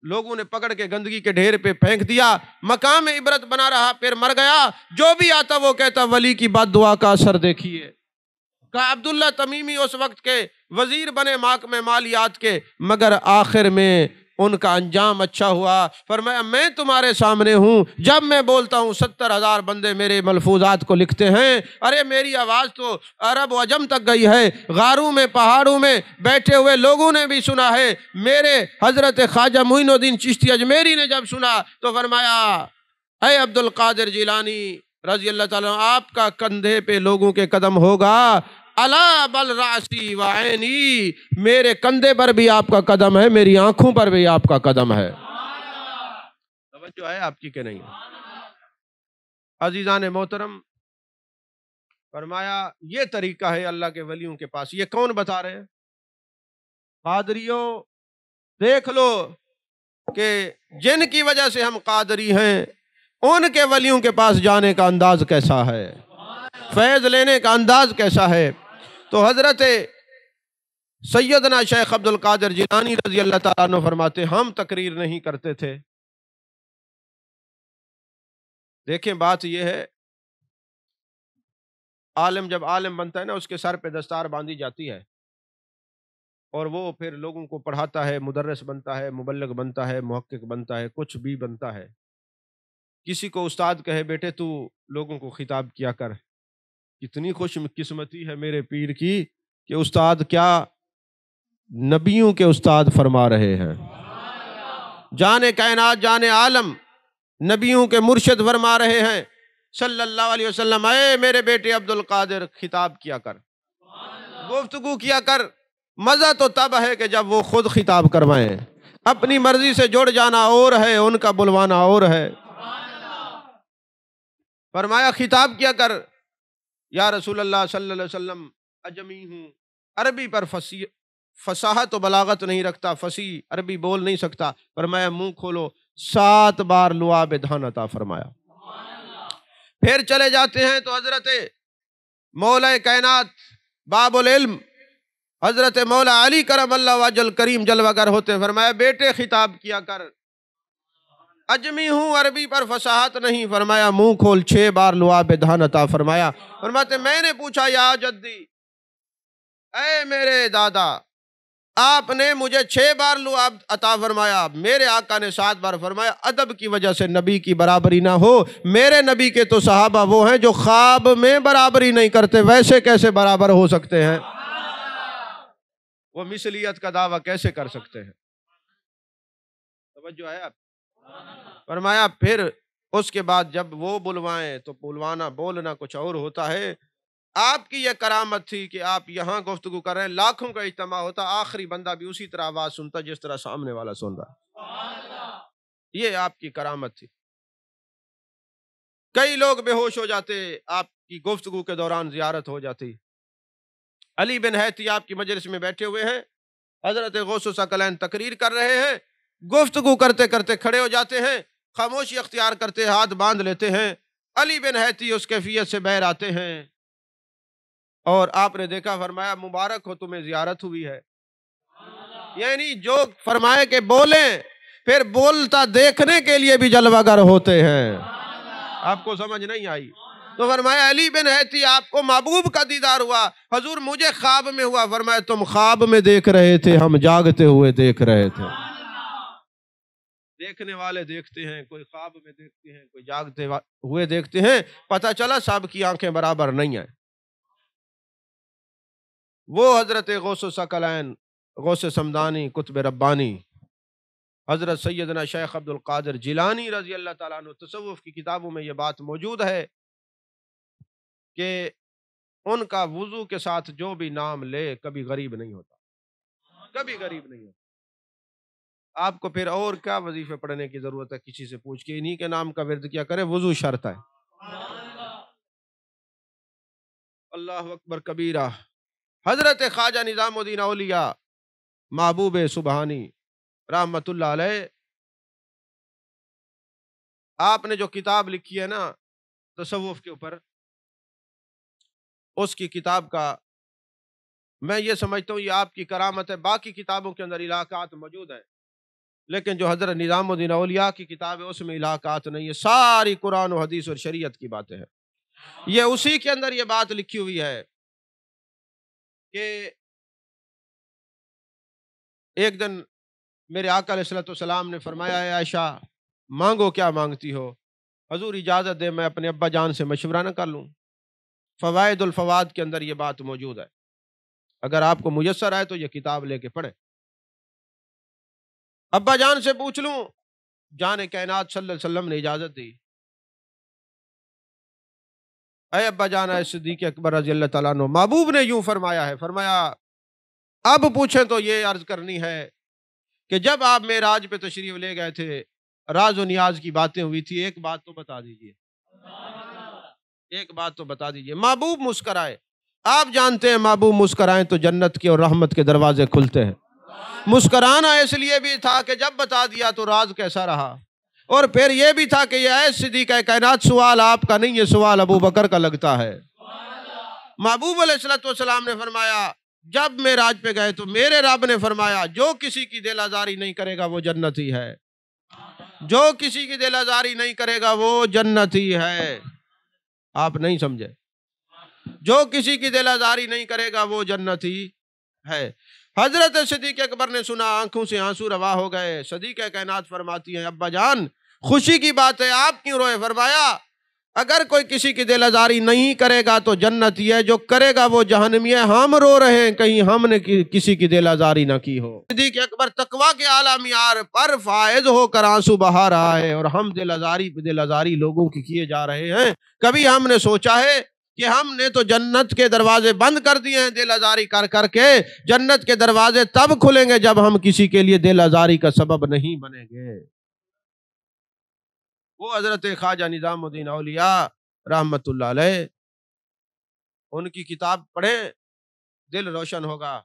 لوگوں نے پکڑ کے گندگی کے ڈھیر پہ پھینک دیا، مقام عبرت بنا رہا، پھر مر گیا۔ جو بھی آتا وہ کہتا ولی کی بد دعا کا اثر دیکھیے۔ کہا عبداللہ تمیمی اس وقت کے وزیر بنے محکمہ مالیات کے، مگر آخر میں ان کا انجام اچھا ہوا۔ فرمایا میں تمہارے سامنے ہوں، جب میں بولتا ہوں 70,000 بندے میرے ملفوظات کو لکھتے ہیں، ارے میری آواز تو عرب و عجم تک گئی ہے، غاروں میں پہاڑوں میں بیٹھے ہوئے لوگوں نے بھی سنا ہے۔ میرے حضرت خواجہ معین الدین چشتی اجمیری نے جب سنا تو فرمایا اے عبد القادر جیلانی رضی اللہ تعالیٰ آپ کا کندھے پہ لوگوں کے قدم ہوگا، الا بل راسی وعینی، میرے کندھے پر بھی آپ کا قدم ہے، میری آنکھوں پر بھی آپ کا قدم ہے۔ توجہ ہے آپ کی کہ نہیں؟ عزیزان محترم، فرمایا یہ طریقہ ہے اللہ کے ولیوں کے پاس۔ یہ کون بتا رہے ہیں؟ قادریوں، دیکھ لو کہ جن کی وجہ سے ہم قادری ہیں ان کے ولیوں کے پاس جانے کا انداز کیسا ہے، فیض لینے کا انداز کیسا ہے۔ تو حضرت سیدنا شیخ عبد القادر جیلانی رضی اللہ تعالیٰ عنہ فرماتے ہم تقریر نہیں کرتے تھے۔ دیکھیں بات یہ ہے، عالم جب عالم بنتا ہے نا، اس کے سر پہ دستار باندھی جاتی ہے اور وہ پھر لوگوں کو پڑھاتا ہے، مدرس بنتا ہے، مبلغ بنتا ہے، محقق بنتا ہے، کچھ بھی بنتا ہے۔ کسی کو استاد کہے بیٹے تو لوگوں کو خطاب کیا کر، کتنی خوش قسمتی ہے میرے پیر کی کہ استاد کیا نبیوں کے استاد فرما رہے ہیں، جانے کائنات جانے عالم نبیوں کے مرشد فرما رہے ہیں صلی اللہ علیہ وسلم، اے میرے بیٹے عبد القادر خطاب کیا کر، گفتگو کیا کر۔ مزہ تو تب ہے کہ جب وہ خود خطاب کروائیں، اپنی مرضی سے جڑ جانا اور ہے، ان کا بلوانا اور ہے۔ فرمایا خطاب کیا کر، یا رسول اللہ صلی اللہ علیہ وسلم اجمی ہوں، عربی پر فصاحت و بلاغت نہیں رکھتا، فصیح عربی بول نہیں سکتا۔ فرمایا منہ کھولو، 7 بار لعاب دہن عطا فرمایا۔ پھر چلے جاتے ہیں تو حضرت مولا کائنات باب العلم حضرت مولا علی کرم اللہ وجہ الکریم جلوہ گر ہوتے ہیں، فرمایا بیٹے خطاب کیا کر، اجمی ہوں عربی پر فصاحت نہیں، فرمایا منہ کھول، 6 بار لعاب دہن عطا فرمایا۔ فرماتے میں نے پوچھا یا جدی، اے میرے دادا، آپ نے مجھے 6 بار لعاب عطا فرمایا، میرے آقا نے 7 بار فرمایا، ادب کی وجہ سے نبی کی برابری نہ ہو، میرے نبی کے تو صحابہ وہ ہیں جو خواب میں برابری نہیں کرتے، ویسے کیسے برابر ہو سکتے ہیں؟ وہ مثلیت کا دعویٰ کیسے کر سکتے ہیں؟ توجہ ہے آپ؟ فرمایا پھر اس کے بعد جب وہ بلوائیں تو بلوانا بولنا کچھ اور ہوتا ہے۔ آپ کی یہ کرامت تھی کہ آپ یہاں گفتگو کر رہے ہیں، لاکھوں کا اجتماع ہوتا، آخری بندہ بھی اسی طرح آواز سنتا جس طرح سامنے والا سن رہا۔ یہ آپ کی کرامت تھی۔ کئی لوگ بے ہوش ہو جاتے، آپ کی گفتگو کے دوران زیارت ہو جاتی۔ علی بن حیتی آپ کی مجلس میں بیٹھے ہوئے ہیں، حضرت غوث ثقلین تقریر کر رہے ہیں، گفتگو کرتے کرتے کھڑے ہو جاتے ہیں، خاموشی اختیار کرتے ہاتھ باندھ لیتے ہیں، علی بن حیتی اس کیفیت سے باہر آتے ہیں اور آپ نے دیکھا، فرمایا مبارک ہو تمہیں زیارت ہوئی ہے۔ یعنی جو فرمائے کہ بولیں، پھر بولتا دیکھنے کے لیے بھی جلوہ گر ہوتے ہیں۔ آپ کو سمجھ نہیں آئی؟ تو فرمایا علی بن حیتی آپ کو محبوب کا دیدار ہوا، حضور مجھے خواب میں ہوا۔ فرمایا تم خواب میں دیکھ رہے تھے، ہم جاگتے ہوئے دیکھ رہے تھے۔ دیکھنے والے دیکھتے ہیں، کوئی خواب میں دیکھتے ہیں، کوئی جاگتے ہوئے دیکھتے ہیں، پتہ چلا سب کی آنکھیں برابر نہیں ہیں۔ وہ حضرت غوث ثقلین غوث سمدانی قطب ربانی حضرت سیدنا شیخ عبد القادر جیلانی رضی اللہ تعالیٰ عنہ، تصوف کی کتابوں میں یہ بات موجود ہے کہ ان کا وضو کے ساتھ جو بھی نام لے کبھی غریب نہیں ہوتا، کبھی غریب نہیں ہوتا۔ آپ کو پھر اور کیا وظیفے پڑھنے کی ضرورت ہے کسی سے پوچھ کے، انہی کے نام کا ورد کیا کرے، وضو شرط ہے۔ اللہ اکبر کبیرہ۔ حضرت خواجہ نظام الدین اولیاء محبوب سبحانی رحمت اللہ علیہ، آپ نے جو کتاب لکھی ہے نا تصوف کے اوپر، اس کی کتاب کا میں یہ سمجھتا ہوں یہ آپ کی کرامت ہے۔ باقی کتابوں کے اندر علاقات موجود ہیں، لیکن جو حضرت نظام الدین اولیاء کی کتاب ہے اس میں علاقات نہیں ہے، ساری قرآن و حدیث اور شریعت کی باتیں ہیں۔ یہ اسی کے اندر یہ بات لکھی ہوئی ہے کہ ایک دن میرے آقا علیہ الصلوۃ والسلام نے فرمایا، اے عائشہ مانگو کیا مانگتی ہو؟ حضور اجازت دے میں اپنے ابا جان سے مشورہ نہ کر لوں؟ فوائد الفواد کے اندر یہ بات موجود ہے، اگر آپ کو میسر آئے تو یہ کتاب لے کے پڑھیں۔ ابا جان سے پوچھ لوں؟ جان کائنات صلی اللہ علیہ وسلم نے اجازت دی۔ اے ابا جان، اے صدیق اکبر رضی اللہ تعالیٰ عنہ، محبوب نے یوں فرمایا ہے، فرمایا اب پوچھیں تو یہ عرض کرنی ہے کہ جب آپ معراج پہ تشریف لے گئے تھے، راز و نیاز کی باتیں ہوئی تھی، ایک بات تو بتا دیجئے، ایک بات تو بتا دیجئے۔ محبوب مسکرائے۔ آپ جانتے ہیں محبوب مسکرائیں تو جنت کے اور رحمت کے دروازے کھلتے ہیں۔ مسکرانا اس لیے بھی تھا کہ جب بتا دیا تو راز کیسا رہا، اور پھر یہ بھی تھا کہ یہ اے صدیق کائنات سوال آپ کا نہیں، یہ سوال ابو بکر کا لگتا ہے۔ محبوب علیہ الصلوۃ والسلام نے فرمایا جب معراج پہ گئے تو میرے رب نے فرمایا جو کسی کی دل آزاری نہیں کرے گا وہ جنتی ہے، جو کسی کی دل آزاری نہیں کرے گا وہ جنتی ہے۔ آپ نہیں سمجھے، جو کسی کی دل آزاری نہیں کرے گا وہ جنتی ہے۔ حضرت صدیق اکبر نے سنا، آنکھوں سے آنسو روا ہو گئے۔ صدیق کائنات فرماتی ہیں ابا جان خوشی کی بات ہے، آپ کیوں روئے؟ فرمایا اگر کوئی کسی کی دل آزاری نہیں کرے گا تو جنتی ہے، جو کرے گا وہ جہنمی ہے۔ ہم رو رہے ہیں کہیں ہم نے کسی کی دل آزاری نہ کی ہو۔ صدیق اکبر تقویٰ کے اعلیٰ معیار پر فائز ہو کر آنسو بہا رہا ہے، اور ہم دل آزاری لوگوں کی کیے جا رہے ہیں۔ کبھی ہم نے سوچا ہے کہ ہم نے تو جنت کے دروازے بند کر دیے ہیں دل آزاری کر کر کے؟ جنت کے دروازے تب کھلیں گے جب ہم کسی کے لیے دل آزاری کا سبب نہیں بنیں گے۔ وہ حضرت خواجہ نظام الدین اولیاء رحمت اللہ علیہ، ان کی کتاب پڑھیں دل روشن ہوگا۔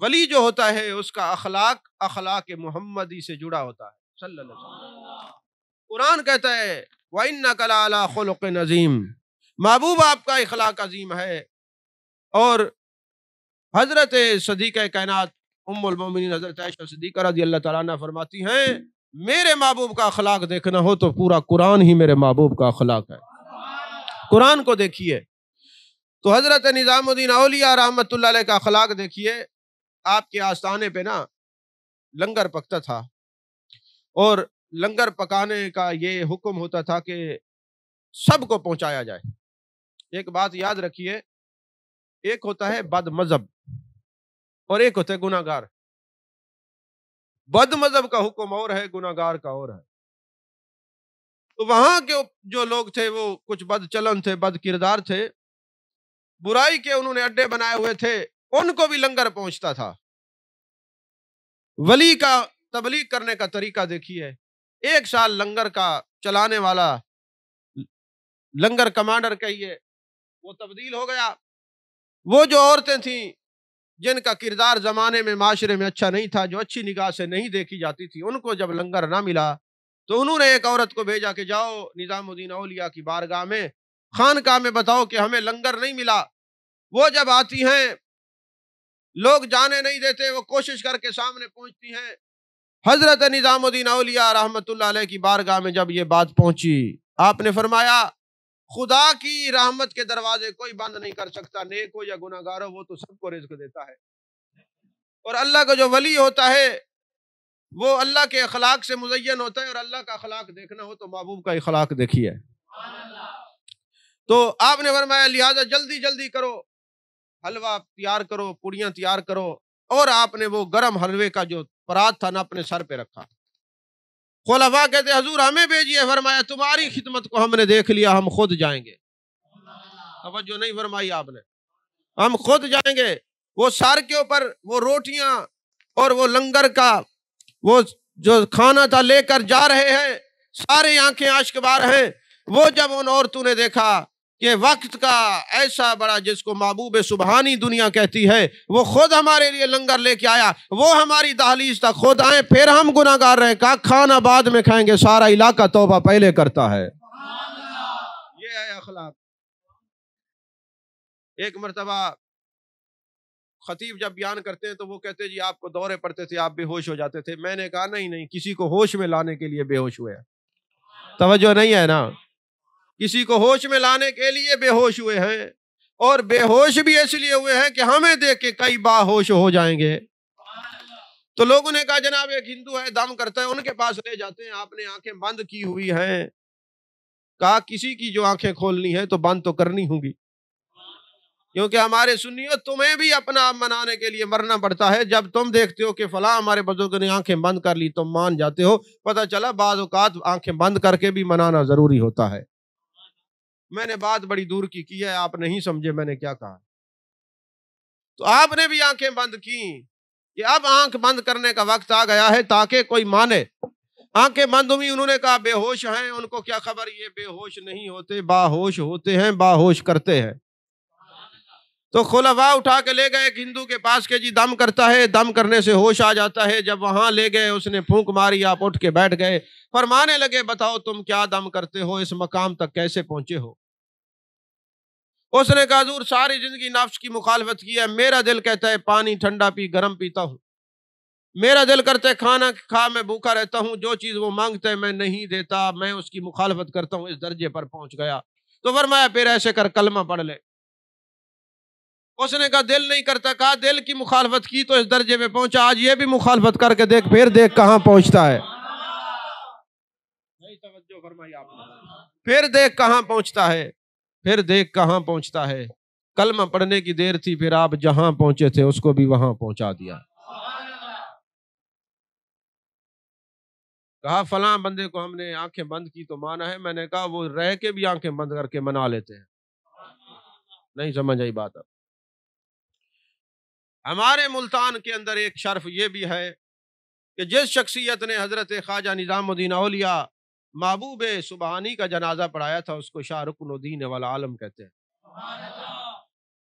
ولی جو ہوتا ہے اس کا اخلاق محمدی سے جڑا ہوتا ہے صلی اللہ علیہ وسلم۔ قرآن کہتا ہے وَإِنَّكَ لَعَلَىٰ خُلُقٍ عَظِيمٍ، محبوب آپ کا اخلاق عظیم ہے۔ اور حضرت صدیقہ کائنات ام المومنین حضرت عائشہ صدیقہ رضی اللہ تعالیٰ عنہ فرماتی ہیں میرے محبوب کا اخلاق دیکھنا ہو تو پورا قرآن ہی میرے محبوب کا اخلاق ہے، قرآن کو دیکھیے۔ تو حضرت نظام الدین اولیاء رحمت اللہ علیہ کا اخلاق دیکھیے۔ آپ کے آستانے پہ نا لنگر پکتا تھا، اور لنگر پکانے کا یہ حکم ہوتا تھا کہ سب کو پہنچایا جائے۔ ایک بات یاد رکھیے، ایک ہوتا ہے بد مذہب اور ایک ہوتا ہے گناہ گار۔ بد مذہب کا حکم اور ہے، گناہ گار کا اور ہے۔ تو وہاں کے جو لوگ تھے وہ کچھ بد چلن تھے، بد کردار تھے، برائی کے انہوں نے اڈے بنائے ہوئے تھے، ان کو بھی لنگر پہنچتا تھا۔ ولی کا تبلیغ کرنے کا طریقہ دیکھیے۔ ایک سال لنگر کا چلانے والا، لنگر کمانڈر کہیے، وہ تبدیل ہو گیا۔ وہ جو عورتیں تھیں جن کا کردار زمانے میں معاشرے میں اچھا نہیں تھا، جو اچھی نگاہ سے نہیں دیکھی جاتی تھی، ان کو جب لنگر نہ ملا تو انہوں نے ایک عورت کو بھیجا کہ جاؤ نظام الدین اولیاء کی بارگاہ میں خانقاہ میں بتاؤ کہ ہمیں لنگر نہیں ملا۔ وہ جب آتی ہیں لوگ جانے نہیں دیتے، وہ کوشش کر کے سامنے پہنچتی ہیں۔ حضرت نظام الدین اولیاء رحمت اللہ علیہ کی بارگاہ میں جب یہ بات پہنچی، آپ نے فرمایا خدا کی رحمت کے دروازے کوئی بند نہیں کر سکتا، نیک ہو یا گناہ گار ہو وہ تو سب کو رزق دیتا ہے۔ اور اللہ کا جو ولی ہوتا ہے وہ اللہ کے اخلاق سے مزین ہوتا ہے، اور اللہ کا اخلاق دیکھنا ہو تو محبوب کا اخلاق دیکھیے۔ تو آپ نے فرمایا لہذا جلدی جلدی کرو، حلوہ تیار کرو، پوڑیاں تیار کرو، اور آپ نے وہ گرم حلوے کا جو پرات تھا نا اپنے سر پہ رکھا۔ خلفاء کہتے حضور ہمیں بھیجیے، فرمایا تمہاری خدمت کو ہم نے دیکھ لیا، ہم خود جائیں گے۔ توجہ نہیں فرمائی آپ نے، ہم خود جائیں گے۔ وہ سر کے اوپر وہ روٹیاں اور وہ لنگر کا وہ جو کھانا تھا لے کر جا رہے ہیں، سارے آنکھیں اشک بار ہیں۔ وہ جب ان عورتوں نے دیکھا کہ وقت کا ایسا بڑا جس کو محبوب سبحانی دنیا کہتی ہے، وہ خود ہمارے لیے لنگر لے کے آیا، وہ ہماری دہلیز تک خود آئے، پھر ہم گناہ گار رہے، کہا کھانا بعد میں کھائیں گے، سارا علاقہ توبہ پہلے کرتا ہے۔ یہ ہے اخلاق۔ ایک مرتبہ خطیب جب بیان کرتے ہیں تو وہ کہتے جی آپ کو دورے پڑتے تھے، آپ بے ہوش ہو جاتے تھے۔ میں نے کہا نہیں، کسی کو ہوش میں لانے کے لیے بے ہوش ہوئے ہیں۔ توجہ نہیں ہے نا، کسی کو ہوش میں لانے کے لیے بے ہوش ہوئے ہیں، اور بے ہوش بھی اس لیے ہوئے ہیں کہ ہمیں دیکھ کے کئی باہوش ہو جائیں گے۔ تو لوگوں نے کہا جناب ایک ہندو ہے، دم کرتا ہے، ان کے پاس لے جاتے ہیں، آپ نے آنکھیں بند کی ہوئی ہیں۔ کہا کسی کی جو آنکھیں کھولنی ہے تو بند تو کرنی ہوگی، کیونکہ ہمارے سنیوں تمہیں بھی اپنا آپ منانے کے لیے مرنا پڑتا ہے۔ جب تم دیکھتے ہو کہ فلاں ہمارے بزرگ نے آنکھیں بند کر لی تم مان جاتے ہو، پتہ چلا بعض اوقات آنکھیں بند کر کے بھی منانا ضروری ہوتا ہے۔ میں نے بات بڑی دور کی ہے، آپ نہیں سمجھے میں نے کیا کہا۔ تو آپ نے بھی آنکھیں بند کی کہ اب آنکھ بند کرنے کا وقت آ گیا ہے تاکہ کوئی مانے۔ آنکھیں بند ہوئی، انہوں نے کہا بے ہوش ہیں، ان کو کیا خبر، یہ بے ہوش نہیں ہوتے، باہوش ہوتے ہیں، باہوش کرتے ہیں۔ تو خلفاء اٹھا کے لے گئے ایک ہندو کے پاس کہ جی دم کرتا ہے، دم کرنے سے ہوش آ جاتا ہے۔ جب وہاں لے گئے، اس نے پھونک ماری، آپ اٹھ کے بیٹھ گئے، فرمانے لگے بتاؤ تم کیا دم کرتے ہو، اس مقام تک کیسے پہنچے ہو؟ اس نے کہا حضور ساری زندگی نفس کی مخالفت کی ہے، میرا دل کہتا ہے پانی ٹھنڈا پی، گرم پیتا ہوں، میرا دل کرتا ہے کھانا کھا میں بھوکا رہتا ہوں، جو چیز وہ مانگتا ہے میں نہیں دیتا، میں اس کی مخالفت کرتا ہوں، اس درجے پر پہنچ گیا۔ تو فرمایا پھر ایسے کر کلمہ پڑھ لے۔ اس نے کہا دل نہیں کرتا، کہا دل کی مخالفت کی تو اس درجے پہ پہنچا، آج یہ بھی مخالفت کر کے دیکھ، پھر دیکھ کہاں پہنچتا ہے۔ نہیں توجہ فرمائی آپ نے، پھر دیکھ کہاں پہنچتا ہے، پھر دیکھ کہاں پہنچتا ہے۔ کلمہ پڑھنے کی دیر تھی، پھر آپ جہاں پہنچے تھے اس کو بھی وہاں پہنچا دیا۔ کہا فلاں بندے کو ہم نے آنکھیں بند کی تو مانا ہے، میں نے کہا وہ رہ کے بھی آنکھیں بند کر کے منا لیتے ہیں۔ نہیں سمجھ آئی بات اب؟ ہمارے ملتان کے اندر ایک شرف یہ بھی ہے کہ جس شخصیت نے حضرت خواجہ نظام الدین اولیاء محبوب سبحانی کا جنازہ پڑھایا تھا، اس کو شاہ رکن الدین والعالم کہتے ہیں۔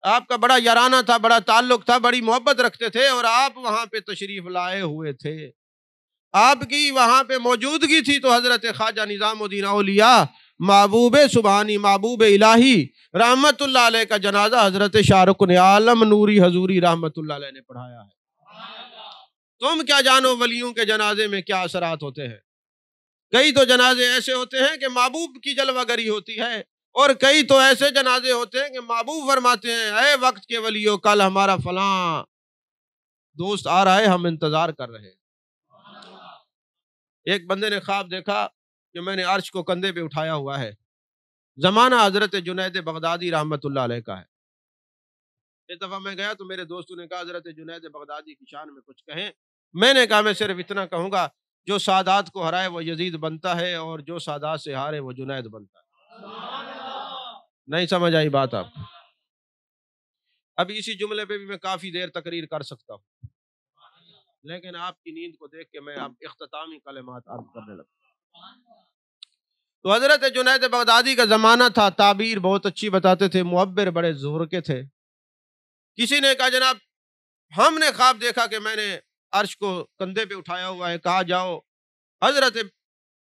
آپ کا بڑا یارانہ تھا، بڑا تعلق تھا، بڑی محبت رکھتے تھے، اور آپ وہاں پہ تشریف لائے ہوئے تھے، آپ کی وہاں پہ موجودگی تھی، تو حضرت خواجہ نظام الدین اولیاء محبوب سبحانی، محبوب الہی رحمت اللہ علیہ کا جنازہ حضرت شاہ رکن عالم نوری حضوری رحمت اللہ علیہ نے پڑھایا ہے۔ تم کیا جانو ولیوں کے جنازے میں کیا اثرات ہوتے ہیں؟ کئی تو جنازے ایسے ہوتے ہیں کہ محبوب کی جلوہ گری ہوتی ہے، اور کئی تو ایسے جنازے ہوتے ہیں کہ محبوب فرماتے ہیں اے وقت کے ولیوں کل ہمارا فلاں دوست آ رہا ہے، ہم انتظار کر رہے ہیں۔ ایک بندے نے خواب دیکھا کہ میں نے عرش کو کندھے پہ اٹھایا ہوا ہے، زمانہ حضرت جنید بغدادی رحمت اللہ علیہ کا ہے۔ ایک دفعہ میں گیا تو میرے دوستوں نے کہا حضرت جنید بغدادی کی شان میں کچھ کہیں۔ میں نے کہا میں صرف اتنا کہوں گا جو سادات کو ہرائے وہ یزید بنتا ہے، اور جو سادات سے ہارے وہ جنید بنتا ہے۔ نہیں سمجھ آئی بات آپ؟ اب اسی جملے پہ بھی میں کافی دیر تقریر کر سکتا ہوں، لیکن آپ کی نیند کو دیکھ کے میں اب اختتامی کلمات عرض کرنے لگا۔ تو حضرت جنید بغدادی کا زمانہ تھا، تعبیر بہت اچھی بتاتے تھے، معبر بڑے زور کے تھے۔ کسی نے کہا جناب ہم نے خواب دیکھا کہ میں نے عرش کو کندھے پہ اٹھایا ہوا ہے، کہا جاؤ حضرت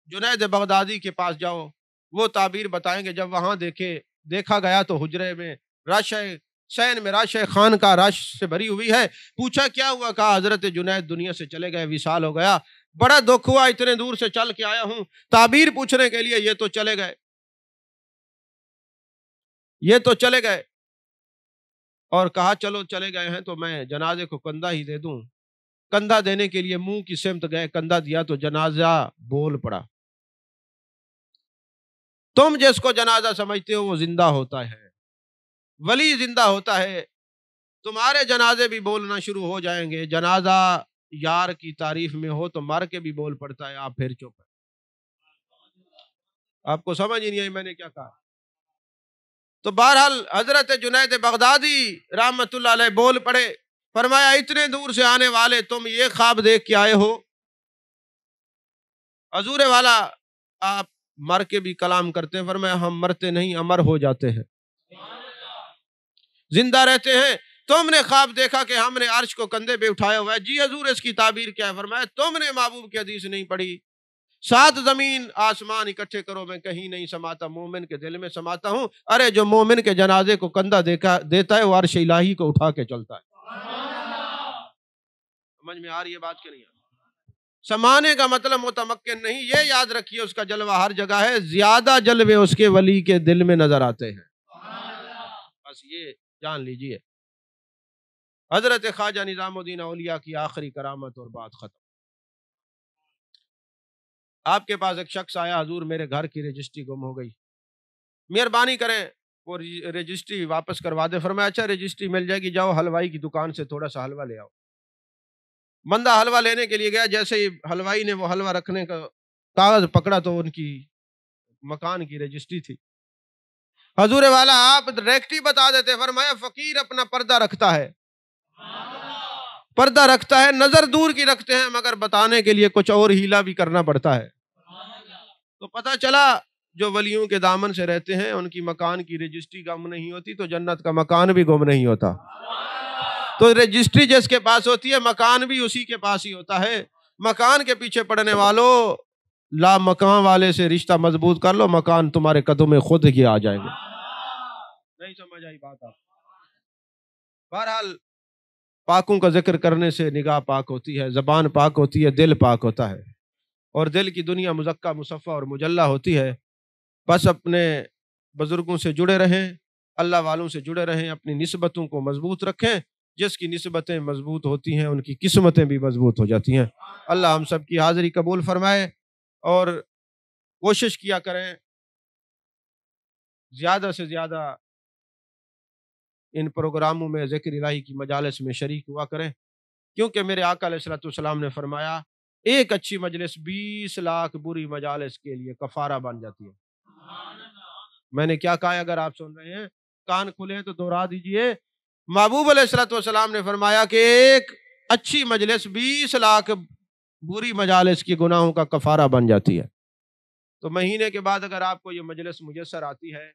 جنید بغدادی کے پاس جاؤ، وہ تعبیر بتائیں گے۔ جب وہاں دیکھا گیا تو حجرے میں رش ہے، سین میں رش ہے، خان کا رش سے بھری ہوئی ہے۔ پوچھا کیا ہوا؟ کہا حضرت جنید دنیا سے چلے گئے، وصال ہو گیا، بڑا دکھ ہوا، اتنے دور سے چل کے آیا ہوں تعبیر پوچھنے کے لیے، یہ تو چلے گئے، یہ تو چلے گئے۔ اور کہا چلو چلے گئے ہیں تو میں جنازے کو کندھا ہی دے دوں۔ کندھا دینے کے لیے منہ کی سمت گئے، کندھا دیا تو جنازہ بول پڑا۔ تم جس کو جنازہ سمجھتے ہو وہ زندہ ہوتا ہے، ولی زندہ ہوتا ہے، تمہارے جنازے بھی بولنا شروع ہو جائیں گے. جنازہ یار کی تعریف میں ہو تو مر کے بھی بول پڑتا ہے, آپ پھر چپ ہیں. آپ کو سمجھ ہی نہیں آئی میں نے کیا کہا. تو بہرحال حضرت جنید بغدادی رحمت اللہ علیہ بول پڑے, فرمایا اتنے دور سے آنے والے تم یہ خواب دیکھ کے آئے ہو؟ حضور والا آپ مر کے بھی کلام کرتے ہیں. فرمایا ہم مرتے نہیں, امر ہو جاتے ہیں, زندہ رہتے ہیں. تم نے خواب دیکھا کہ ہم نے عرش کو کندھے پہ اٹھایا ہوا ہے. جی حضور اس کی تعبیر کیا ہے؟ فرمایا تم نے محبوب کی حدیث نہیں پڑھی, 7 زمین آسمان اکٹھے کرو میں کہیں نہیں سماتا, مومن کے دل میں سماتا ہوں. ارے جو مومن کے جنازے کو کندھا دیتا ہے وہ عرش الہی کو اٹھا کے چلتا ہے. سمجھ میں آ رہی ہے بات کہ نہیں؟ سمانے کا مطلب متمکن نہیں, یہ یاد رکھیے اس کا جلوہ ہر جگہ ہے, زیادہ جلوے اس کے ولی کے دل میں نظر آتے ہیں. بس یہ جان لیجئے. حضرت خواجہ نظام الدین اولیاء کی آخری کرامت اور بات ختم. آپ کے پاس ایک شخص آیا, حضور میرے گھر کی رجسٹری گم ہو گئی, مہربانی کریں وہ رجسٹری واپس کروا دے. فرمایا اچھا رجسٹری مل جائے گی, جاؤ حلوائی کی دکان سے تھوڑا سا حلوہ لے آؤ. بندہ حلوہ لینے کے لیے گیا, جیسے ہی حلوائی نے وہ حلوہ رکھنے کا کاغذ پکڑا تو ان کی مکان کی رجسٹری تھی. حضور والا آپ ڈائریکٹ ہی بتا دیتے. فرمایا فقیر اپنا پردہ رکھتا ہے, پردہ رکھتا ہے, نظر دور کی رکھتے ہیں, مگر بتانے کے لیے کچھ اور ہیلا بھی کرنا پڑتا ہے. تو پتہ چلا جو ولیوں کے دامن سے رہتے ہیں ان کی مکان کی رجسٹری گم نہیں ہوتی تو جنت کا مکان بھی گم نہیں ہوتا. تو رجسٹری جس کے پاس ہوتی ہے مکان بھی اسی کے پاس ہی ہوتا ہے. مکان کے پیچھے پڑنے والوں, لا مکان والے سے رشتہ مضبوط کر لو, مکان تمہارے قدم میں خود ہی آ جائیں گے. نہیں سمجھ آئی بات آپ؟ بہرحال پاکوں کا ذکر کرنے سے نگاہ پاک ہوتی ہے, زبان پاک ہوتی ہے, دل پاک ہوتا ہے, اور دل کی دنیا مزکہ مصفہ اور مجلہ ہوتی ہے. بس اپنے بزرگوں سے جڑے رہیں, اللہ والوں سے جڑے رہیں, اپنی نسبتوں کو مضبوط رکھیں. جس کی نسبتیں مضبوط ہوتی ہیں ان کی قسمتیں بھی مضبوط ہو جاتی ہیں. اللہ ہم سب کی حاضری قبول فرمائے, اور کوشش کیا کریں زیادہ سے زیادہ ان پروگراموں میں, ذکر الہی کی مجالس میں شریک ہوا کریں, کیونکہ میرے آقا علیہ الصلوۃ والسلام نے فرمایا ایک اچھی مجلس 20 لاکھ بری مجالس کے لیے کفارہ بن جاتی ہے. میں نے کیا کہا ہے؟ اگر آپ سن رہے ہیں کان کھلے تو دوہرا دیجئے. محبوب علیہ الصلوۃ والسلام نے فرمایا کہ ایک اچھی مجلس 20 لاکھ بری مجالس کی گناہوں کا کفارہ بن جاتی ہے. تو مہینے کے بعد اگر آپ کو یہ مجلس میسر آتی ہے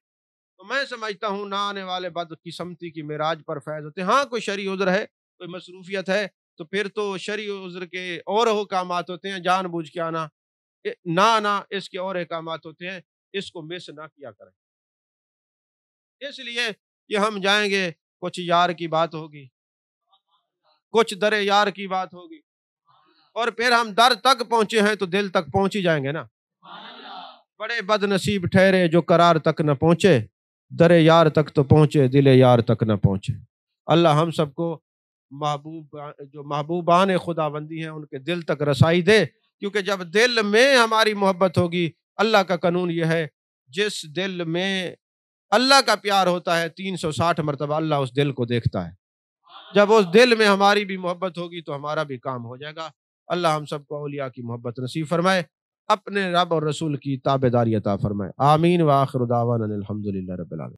تو میں سمجھتا ہوں نہ آنے والے بد قسمتی کی معراج پر فیض ہوتے ہیں. ہاں کوئی شرعی عذر ہے, کوئی مصروفیت ہے, تو پھر تو شرعی عذر کے اور احکامات ہوتے ہیں, جان بوجھ کے آنا نہ آنا اس کے اور احکامات ہوتے ہیں, اس کو مس نہ کیا کریں. اس لیے کہ ہم جائیں گے, کچھ یار کی بات ہوگی, کچھ در یار کی بات ہوگی, اور پھر ہم در تک پہنچے ہیں تو دل تک پہنچ ہی جائیں گے نا. بڑے بد نصیب ٹھہرے جو قرار تک نہ پہنچے, در یار تک تو پہنچے دل یار تک نہ پہنچے. اللہ ہم سب کو جو محبوبان خدا بندی ہیں ان کے دل تک رسائی دے, کیونکہ جب دل میں ہماری محبت ہوگی, اللہ کا قانون یہ ہے جس دل میں اللہ کا پیار ہوتا ہے 360 مرتبہ اللہ اس دل کو دیکھتا ہے. جب اس دل میں ہماری بھی محبت ہوگی تو ہمارا بھی کام ہو جائے گا. اللہ ہم سب کو اولیاء کی محبت نصیب فرمائے, اپنے رب اور رسول کی تابعداری عطا فرمائے. آمین. وآخر دعوانا الحمدللہ رب العالمین.